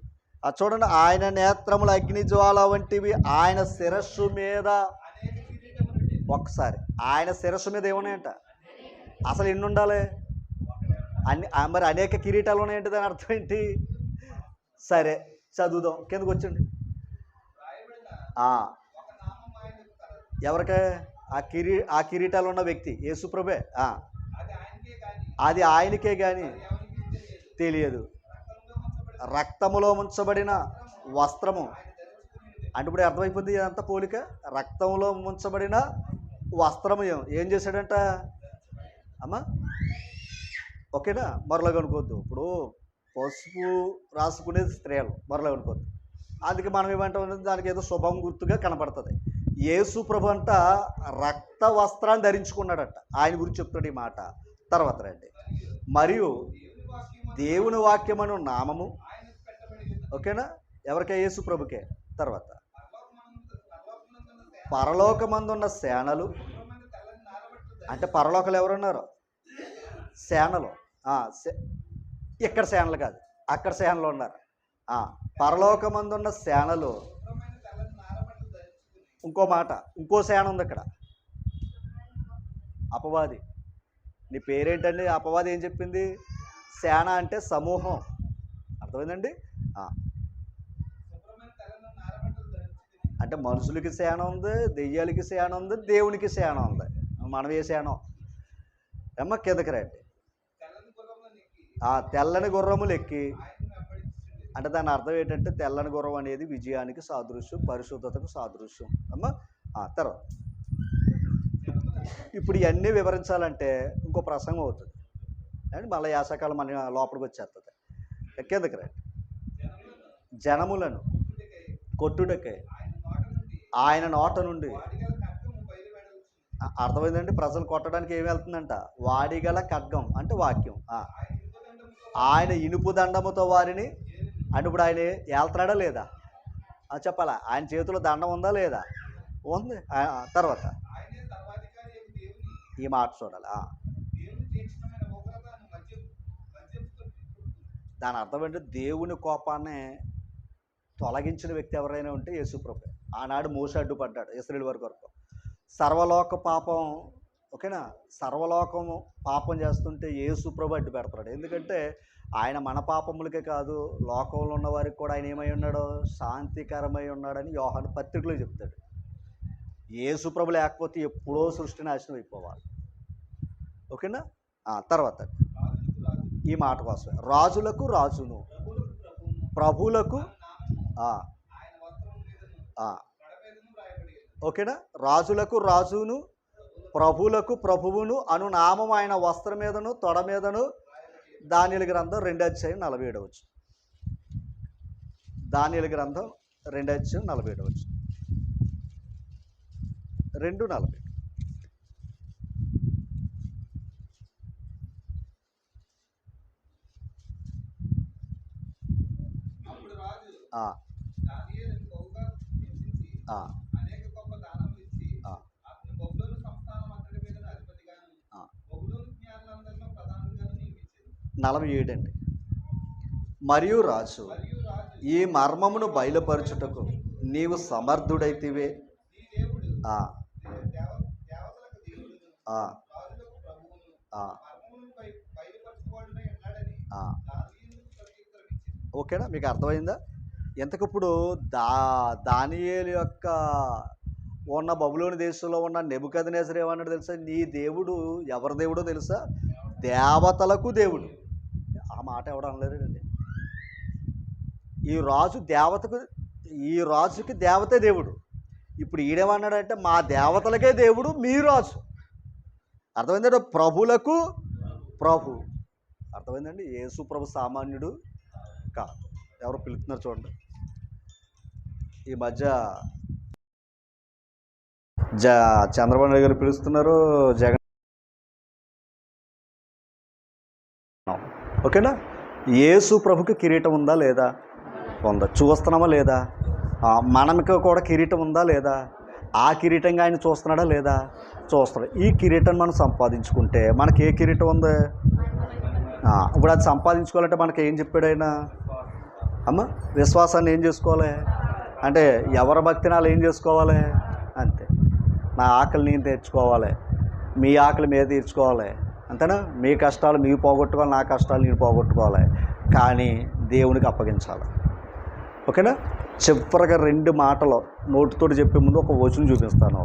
చూడండి, ఆయన నేత్రములు అగ్ని జ్వాల వంటివి, ఆయన శిరస్సు మీద, ఒక్కసారి ఆయన శిరస్సు మీద ఏమున్నాయంట? అసలు ఎన్ని ఉండాలి? మరి అనేక కిరీటాలు ఉన్నాయంటే దాని అర్థం ఏంటి? సరే చదువుదాం, కిందకు వచ్చండి. ఎవరికే ఆ కిరీటాలు ఉన్న వ్యక్తి? యేసుప్రభే. అది ఆయనకే కానీ తెలియదు. రక్తములో ముంచబడిన వస్త్రము అంటే ఇప్పుడు అర్థమైపోయింది ఇదంతా పోలిక. రక్తంలో ముంచబడిన వస్త్రము ఏం చేశాడంట అమ్మా? ఓకేనా? మరలా అనుకోవద్దు. ఇప్పుడు పసుపు రాసుకునేది స్త్రీలు, మరలా అనుకోవద్దు. అందుకే మనం ఏమంటాం, దానికి ఏదో శుభం గుర్తుగా కనపడుతుంది. యేసు ప్రభు అంట రక్త వస్త్రాన్ని ధరించుకున్నాడట. ఆయన గురించి చెప్తాడు ఈ మాట. తర్వాత రండి. మరియు దేవుని వాక్యమను నామము, ఓకేనా, ఎవరికే? యేసు ప్రభుకే. తర్వాత పరలోకమందున్న సేనలు అంటే పరలోకలు ఎవరున్నారు? సేనలు. ఇక్కడ సేనలు కాదు, అక్కడ సేనలు ఉన్నారు. పరలోకమందున్న సేనలు. ఇంకో మాట, ఇంకో సేన ఉంది ఇక్కడ, అపవాది. నీ పేరేంటండి? అపవాది ఏం చెప్పింది? సేన అంటే సమూహం. అర్థమైందండి? అంటే మనుషులకి సేన ఉంది, దెయ్యాలకి సేన ఉంది, దేవునికి సేన ఉంది. మనం ఏ సేనం? ఏమ్మ కిందకి రండి. తెల్లని గుర్రములు ఎక్కి అంటే దాని అర్థం ఏంటంటే తెల్లని గుర్రం అనేది విజయానికి సాదృశ్యం, పరిశుద్ధతకు సాదృశ్యం అమ్మా. తర్వాత ఇప్పుడు ఇవన్నీ వివరించాలంటే ఇంకో ప్రసంగం అవుతుంది అండి. మళ్ళీ యాసకాలం మన లోపలికి వచ్చేస్తుంది. కిందకి రండి. జనములను కొట్టుటకై ఆయన నోట నుండి. అర్థమైందండి? ప్రజలు కొట్టడానికి ఏమి వెళ్తుందంట? వాడిగల ఖడ్గం అంటే వాక్యం. ఆయన ఇనుపు దండముతో వారిని అంటే ఇప్పుడు ఆయన ఏళ్తున్నాడా లేదా? చెప్పాలా? ఆయన చేతిలో దండం ఉందా లేదా? ఉంది. తర్వాత ఈ మాట చూడాలి. దాని అర్థం ఏంటంటే దేవుని కోపాన్ని తొలగించిన వ్యక్తి ఎవరైనా ఉంటే యేసుప్రభు. ఆనాడు మోసే అడ్డుపడ్డాడు ఇశ్రాయేలు వరకు. సర్వలోక పాపం, ఓకేనా, సర్వలోకము పాపం చేస్తుంటే యేసుప్రభు అడ్డు పెడతాడు. ఎందుకంటే ఆయన మన పాపములకే కాదు, లోకంలో ఉన్న వారికి కూడా ఆయన ఏమై ఉన్నాడో? శాంతికరమై ఉన్నాడని యోహాను పత్రికలో చెప్తాడు. యేసుప్రభు లేకపోతే ఎప్పుడో సృష్టి నాశనం అయిపోవాలి. ఓకేనా? తర్వాత ఈ మాట కోసం, రాజులకు రాజును, ప్రభువులకు ఓకేనా, రాజులకు రాజును, ప్రభువులకు ప్రభువును అను నామం ఆయన వస్త్రం మీదను తొడ మీదను. దానియేలు గ్రంథం 2:47. దానియేలు గ్రంథం 2:47. 2:40. అనేక గొప్ప దానములు ఇచ్చి అతని బబులోను సంస్థానం అంతటి మీద అధిపతిగాను బబులోను జ్ఞానులందరిలో ప్రధానులుగాను నియమించారు. 47 అండి. మరియు రాజు ఈ మర్మమును బయలుపరచుటకు నీవు సమర్థుడైతివే. ఓకేనా? మీకు అర్థమైందా? ఎంతకప్పుడు దానియేలు యొక్క ఉన్న బబులోను దేశంలో ఉన్న నెబుకద్నెజరు ఏమన్నాడు తెలుసా? నీ దేవుడు ఎవరి దేవుడో తెలుసా? దేవతలకు దేవుడు. ఆ మాట ఎవడు అనలేదండి. ఈ రాజుకి దేవతే దేవుడు. ఇప్పుడు ఈడేమన్నాడంటే మా దేవతలకే దేవుడు మీ రాజు. అర్థమైందంటే ప్రభులకు ప్రభు. అర్థమైందండి? యేసు ప్రభు సామాన్యుడు కాదు. ఎవరు పిలుస్తున్నారు చూడండి. ఈ మధ్య చంద్రబాబు నాయుడు గారు పిలుస్తున్నారు, జగన్. ఓకేనా? యేసు ప్రభుకి కిరీటం ఉందా లేదా? ఉందా. చూస్తున్నామా లేదా? మనకి కూడా కిరీటం ఉందా లేదా? ఆ కిరీటంగా ఆయన చూస్తున్నాడా లేదా? చూస్తున్నాడు. ఈ కిరీటాన్ని మనం సంపాదించుకుంటే మనకి ఏ కిరీటం ఉంది? ఇప్పుడు అది సంపాదించుకోవాలంటే మనకి ఏం చెప్పాడు ఆయన? అమ్మ విశ్వాసాన్ని ఏం చేసుకోవాలి అంటే ఎవరి భక్తిని వాళ్ళు ఏం చేసుకోవాలి? అంతే. నా ఆకలి నేను తీర్చుకోవాలి, మీ ఆకలి మీద తీర్చుకోవాలి. అంతేనా? మీ కష్టాలు మీరు పోగొట్టుకోవాలి, నా కష్టాలు నేను పోగొట్టుకోవాలి, కానీ దేవునికి అప్పగించాలి. ఓకేనా? చివరిగా 2 మాటలు నోటితోటి చెప్పే ముందు ఒక వచనం చూపిస్తాను.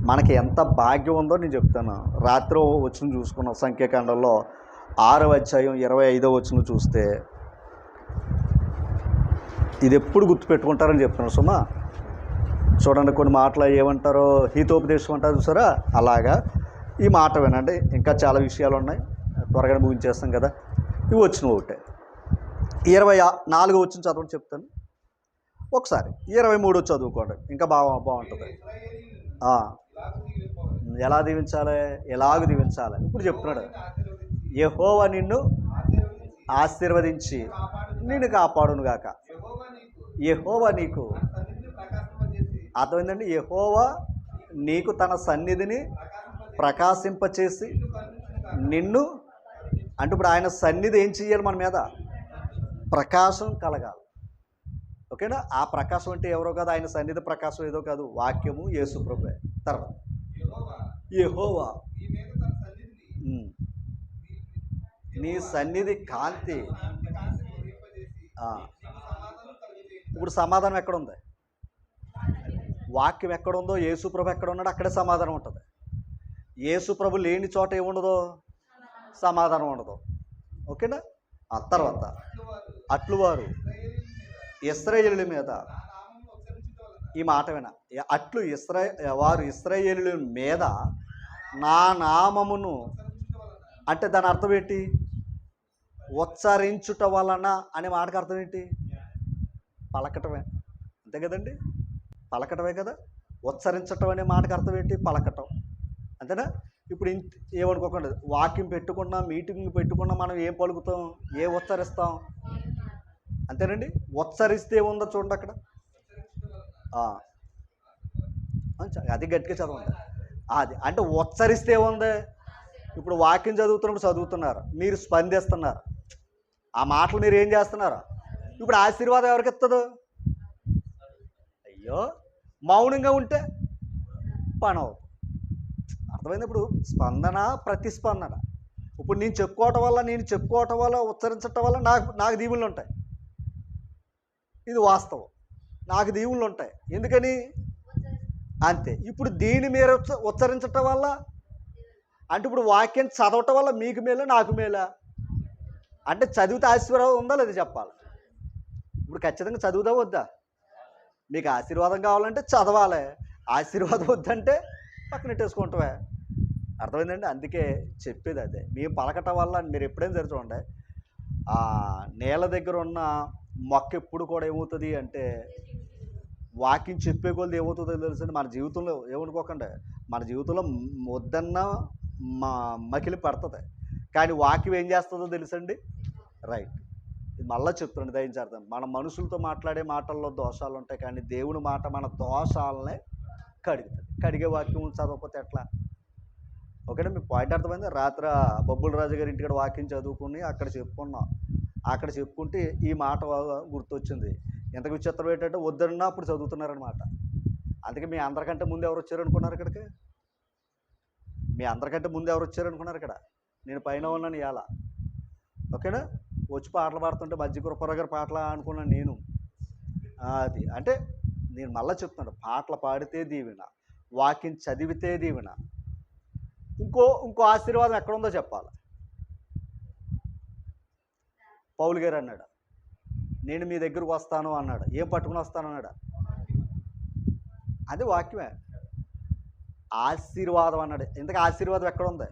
మనకి ఎంత భాగ్యం ఉందో నేను చెప్తాను. రాత్రి వచనం చూసుకున్నాం, సంఖ్యాకాండంలో 6వ అధ్యాయం 25వ వచనం చూస్తే ఇది ఎప్పుడు గుర్తుపెట్టుకుంటారని చెప్తున్నాను సుమా. చూడండి, కొన్ని మాటలు ఏమంటారో హితోపదేశం అంటారు చూసారా, అలాగా ఈ మాట వినండి. ఇంకా చాలా విషయాలు ఉన్నాయి, త్వరగా ముగించేస్తాం కదా. ఇవి వచ్చిన ఒకటే. 24వ వచనం చదవని చెప్తాను ఒకసారి. 23 చదువుకోండి, ఇంకా బాగుంటుంది. ఎలా దీవించాలి? ఎలాగ దీవించాలి? ఇప్పుడు చెప్తున్నాడు, యెహోవా నిన్ను ఆశీర్వదించి నిన్ను కాపాడునుగాక. యెహోవా నీకు, అర్థమైందండి? యెహోవా నీకు తన సన్నిధిని ప్రకాశింపచేసి నిన్ను, అంటే ఇప్పుడు ఆయన సన్నిధి ఏం చెయ్యాలి? మన మీద ప్రకాశం కలగాలి. ఓకేనా? ఆ ప్రకాశం అంటే ఎవరో కాదు, ఆయన సన్నిధి ప్రకాశం ఏదో కాదు, వాక్యము యేసు ప్రభువే. తర్వాత యెహోవా నీ సన్నిధి కాంతి. ఇప్పుడు సమాధానం ఎక్కడుంది? వాక్యం ఎక్కడుందో, యేసు ప్రభు ఎక్కడ ఉన్నాడో అక్కడే సమాధానం ఉంటుంది. యేసు ప్రభు లేని చోట ఏముండదో, సమాధానం ఉండదు. ఓకేనా? ఆ తర్వాత అట్లు వారు ఇశ్రాయేలుల మీద, ఈ మాట విన, అట్లు వారు ఇశ్రాయేలుల మీద నా నామమును, అంటే దాని అర్థం ఏంటి? ఉచ్చరించుట వలన అనే మాటకు అర్థం ఏంటి? పలకటమే, అంతే కదండి? పలకటమే కదా. ఉచ్చరించటం అనే మాటకు అర్థం ఏంటి? పలకటం, అంతేనా? ఇప్పుడు ఏమనుకోకండి, వాక్యం పెట్టుకున్నా, మీటింగ్ పెట్టుకున్నా మనం ఏం పలుకుతాం, ఏ ఉచ్చరిస్తాం? అంతేనండి? ఉచ్చరిస్తే ఉందో చూడండి అక్కడ, అది గట్టిగా చదవండి. అది అంటే ఉచ్చరిస్తే ఉంది. ఇప్పుడు వాక్యం చదువుతున్నారు, మీరు స్పందిస్తున్నారు, ఆ మాటలు మీరు ఏం చేస్తున్నారు? ఇప్పుడు ఆశీర్వాదం ఎవరికి ఇస్తుందో? అయ్యో, మౌనంగా ఉంటే పని అవుతుంది. అర్థమైంది? ఇప్పుడు స్పందన, ప్రతిస్పందన. ఇప్పుడు నేను చెప్పుకోవటం వల్ల ఉచ్చరించటం వల్ల నాకు దీవులు ఉంటాయి, ఇది వాస్తవం. నాకు దీవులు ఉంటాయి, ఎందుకని? అంతే. ఇప్పుడు దీన్ని మీరు ఉచ్చరించటం వల్ల, అంటే ఇప్పుడు వాక్యం చదవటం వల్ల మీకు మేలా, నాకు మేలా? అంటే చదివితే ఆశీర్వాదం ఉందా లేదా చెప్పాలి. ఇప్పుడు ఖచ్చితంగా చదువుదా వద్దా? మీకు ఆశీర్వాదం కావాలంటే చదవాలి, ఆశీర్వాదం వద్దంటే పక్కనెట్టేసుకుంటావే. అర్థమైందండి? అందుకే చెప్పేది అదే. మేము పలకటం వల్ల మీరు ఎప్పుడైనా సరే చూడండి, ఆ నేల దగ్గర ఉన్న మొక్క ఎప్పుడు కూడా ఏమవుతుంది అంటే, వాక్యం చెప్పే కొలది ఏమవుతుందో తెలుసండి. మన జీవితంలో ఏమనుకోకండి, మన జీవితంలో వద్దన్న మకిలి పడుతుంది, కానీ వాక్యం ఏం చేస్తుందో తెలుసండి. రైట్, ఇది మళ్ళీ చెప్తున్నాను, దయించార్థం. మన మనుషులతో మాట్లాడే మాటల్లో దోషాలు ఉంటాయి, కానీ దేవుని మాట మన దోషాలనే కడుగుతుంది. కడిగే వాక్యం చదవకపోతే ఎట్లా? ఓకేనా? మీ పాయింట్ అర్థమైంది? రాత్రి బొబ్బుల రాజు గారి ఇంటికాడ వాక్యం చదువుకుని అక్కడ చెప్పుకున్నాం. అక్కడ చెప్పుకుంటే ఈ మాట గుర్తొచ్చింది. ఎంత విచిత్రం ఏంటంటే, వద్దన్నా అప్పుడు చదువుతున్నారనమాట. అందుకే మీ అందరికంటే ముందు ఎవరు వచ్చారనుకున్నారు ఇక్కడికి? మీ అందరికంటే ముందు ఎవరు వచ్చారనుకున్నారు ఇక్కడ? నేను పైన ఉన్నాను ఇవాళ. ఓకేనా? వచ్చి పాటలు పాడుతుంటే మధ్య కృపారావు గారి పాటలు అనుకున్నాను నేను. అది అంటే నేను మళ్ళీ చెప్తున్నాను, పాటలు పాడితే దీవెన, వాక్యం చదివితే దీవెన. ఇంకో ఆశీర్వాదం ఎక్కడుందో చెప్పాలి. పౌలు గారు అన్నాడు, నేను మీ దగ్గరకు వస్తాను అన్నాడు. ఏం పట్టుకుని వస్తాను అన్నాడు? అది వాక్యమే. ఆశీర్వాదం అన్నాడు. ఇంతకు ఆశీర్వాదం ఎక్కడ ఉంది?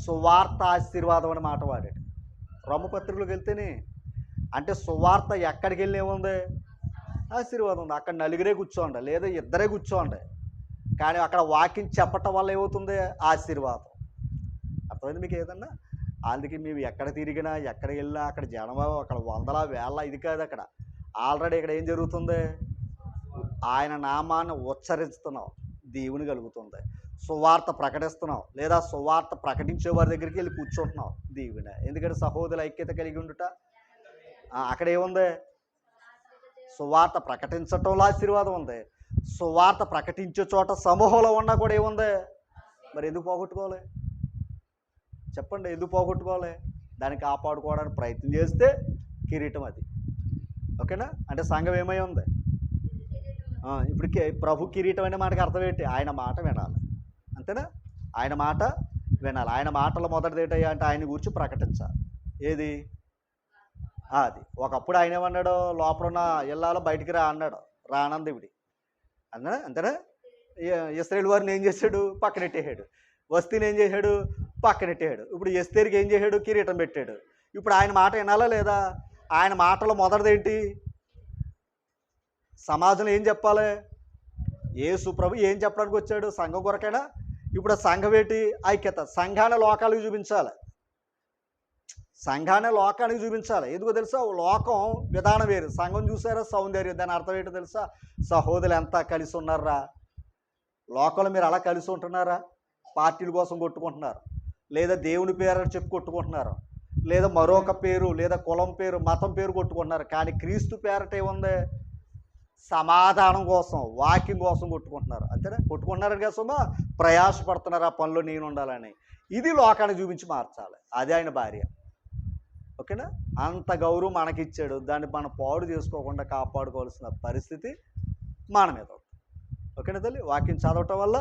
సువార్త ఆశీర్వాదం అని మాట వాడాడు. రోమపత్రికలోకి వెళ్తేనే, అంటే సువార్త ఎక్కడికి వెళ్ళి ఏముంది? ఆశీర్వాదం ఉంది. అక్కడ నలుగురే కూర్చోండి, లేదా ఇద్దరే కూర్చోండి, కానీ అక్కడ వాక్యం చెప్పటం వల్ల ఏమవుతుంది? ఆశీర్వాదం. అర్థమైంది మీకు ఏదన్నా? అందుకే మేము ఎక్కడ తిరిగినా, ఎక్కడ వెళ్ళినా, అక్కడ జనమా, అక్కడ వందల వేల, ఇది కాదు. అక్కడ ఆల్రెడీ ఇక్కడ ఏం జరుగుతుంది? ఆయన నామాన్ని ఉచ్చరిస్తున్నాం, దేవుని కలుగుతుంది. సువార్త ప్రకటిస్తున్నాం, లేదా సువార్త ప్రకటించే వారి దగ్గరికి వెళ్ళి కూర్చుంటున్నాం, దీవెన. ఎందుకంటే సహోదరుల ఐక్యత కలిగి ఉండుట. అక్కడ ఏముంది? సువార్త ప్రకటించటంలో ఆశీర్వాదం ఉంది. సువార్త ప్రకటించే చోట సమూహంలో ఉన్నా కూడా ఏముంది? మరి ఎందుకు పోగొట్టుకోవాలి? చెప్పండి, ఎందుకు పోగొట్టుకోవాలి? దాన్ని కాపాడుకోవడానికి ప్రయత్నం చేస్తే కిరీటం అది. ఓకేనా? అంటే సంఘం ఏమై ఉంది? ఇప్పుడు ప్రభు కిరీటం అనే మాటకి అర్థం ఏంటి? ఆయన మాట వినాలి, అంతేనా? ఆయన మాట వినాలి. ఆయన మాటలు మొదటిది ఏంటయ్యా అంటే ఆయన గురించి ప్రకటించాలి. ఏది? అది. ఒకప్పుడు ఆయన ఏమన్నాడు? లోపల ఉన్న ఇళ్ళాలో బయటికి రా అన్నాడు, రానందేవిడి అన్నా, అంతేనా? ఇశ్రాయేలు వారిని ఏం చేశాడు? పక్కనెట్టేసాడు. వస్తీని ఏం చేశాడు? పక్కనెట్టేసాడు. ఇప్పుడు ఎస్తేరికి ఏం చేశాడు? కిరీటం పెట్టాడు. ఇప్పుడు ఆయన మాట వినాలా లేదా? ఆయన మాటలో మొదటిది ఏంటి? సమాజంలో ఏం చెప్పాలి? యేసు ప్రభు ఏం చెప్పడానికి వచ్చాడు? సంఘం కొరకైనా. ఇప్పుడు సంఘం ఏంటి? ఐక్యత. సంఘాన్ని లోకాలకు చూపించాలి, సంఘాన్ని లోకానికి చూపించాలి. ఎందుకో తెలుసా? లోకం విధానం వేరు, సంఘం చూసారా సౌందర్యం. దాని అర్థం ఏంటో తెలుసా? సహోదరులు ఎంత కలిసి ఉన్నారా? లోకంలో మీరు అలా కలిసి ఉంటున్నారా? పార్టీల కోసం కొట్టుకుంటున్నారు, లేదా దేవుని పేరు అని చెప్పి కొట్టుకుంటున్నారు, లేదా మరొక పేరు, లేదా కులం పేరు, మతం పేరు కొట్టుకుంటున్నారు. కానీ క్రీస్తు పేరట ఏముంది? సమాధానం కోసం, వాక్యం కోసం కొట్టుకుంటున్నారు, అంతేనా? కొట్టుకుంటున్నారు కదా సుమా, ప్రయాసపడుతున్నారు ఆ పనిలో నేను ఉండాలని. ఇది లోకాన్ని చూపించి మార్చాలి. అదే ఆయన భార్య. ఓకేనా? అంత గౌరవం మనకిచ్చాడు, దాన్ని మనం పాడు చేసుకోకుండా కాపాడుకోవాల్సిన పరిస్థితి మన మీద ఉంది. ఓకేనా తల్లి? వాక్యం చదవటం వల్ల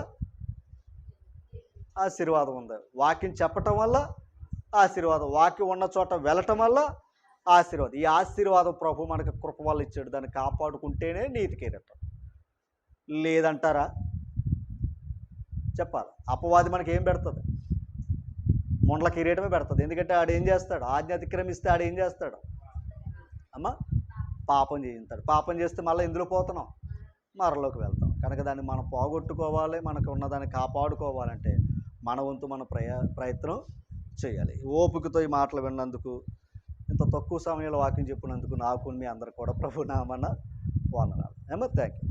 ఆశీర్వాదం ఉంది, వాక్యం చెప్పటం వల్ల ఆశీర్వాదం, వాక్యం ఉన్న చోట వెళ్ళటం వల్ల ఆశీర్వాదం. ఈ ఆశీర్వాదం ప్రభు మనకి కృప వల్ల ఇచ్చాడు. దాన్ని కాపాడుకుంటేనే నీతి కిరీటం. లేదంటారా? చెప్పాలి. అపవాది మనకి ఏం పెడుతుంది? ముండ్ల కిరీటమే పెడుతుంది. ఎందుకంటే ఆడు ఏం చేస్తాడు? ఆజ్ఞ అతిక్రమిస్తే ఆడు ఏం చేస్తాడు? అమ్మ, పాపం చేయిస్తాడు. పాపం చేస్తే మళ్ళీ ఇందులో పోతున్నాం, మరలోకి వెళ్తాం. కనుక దాన్ని మనం పోగొట్టుకోవాలి, మనకు ఉన్నదాన్ని కాపాడుకోవాలంటే మన వంతు మన ప్రయత్నం చేయాలి. ఓపికతో ఈ మాటలు విన్నందుకు, ఇంత తక్కువ సమయంలో వాక్యం చెప్పినందుకు నాకు మీ అందరు కూడా ప్రభు నామన వందనాలు. Thank you.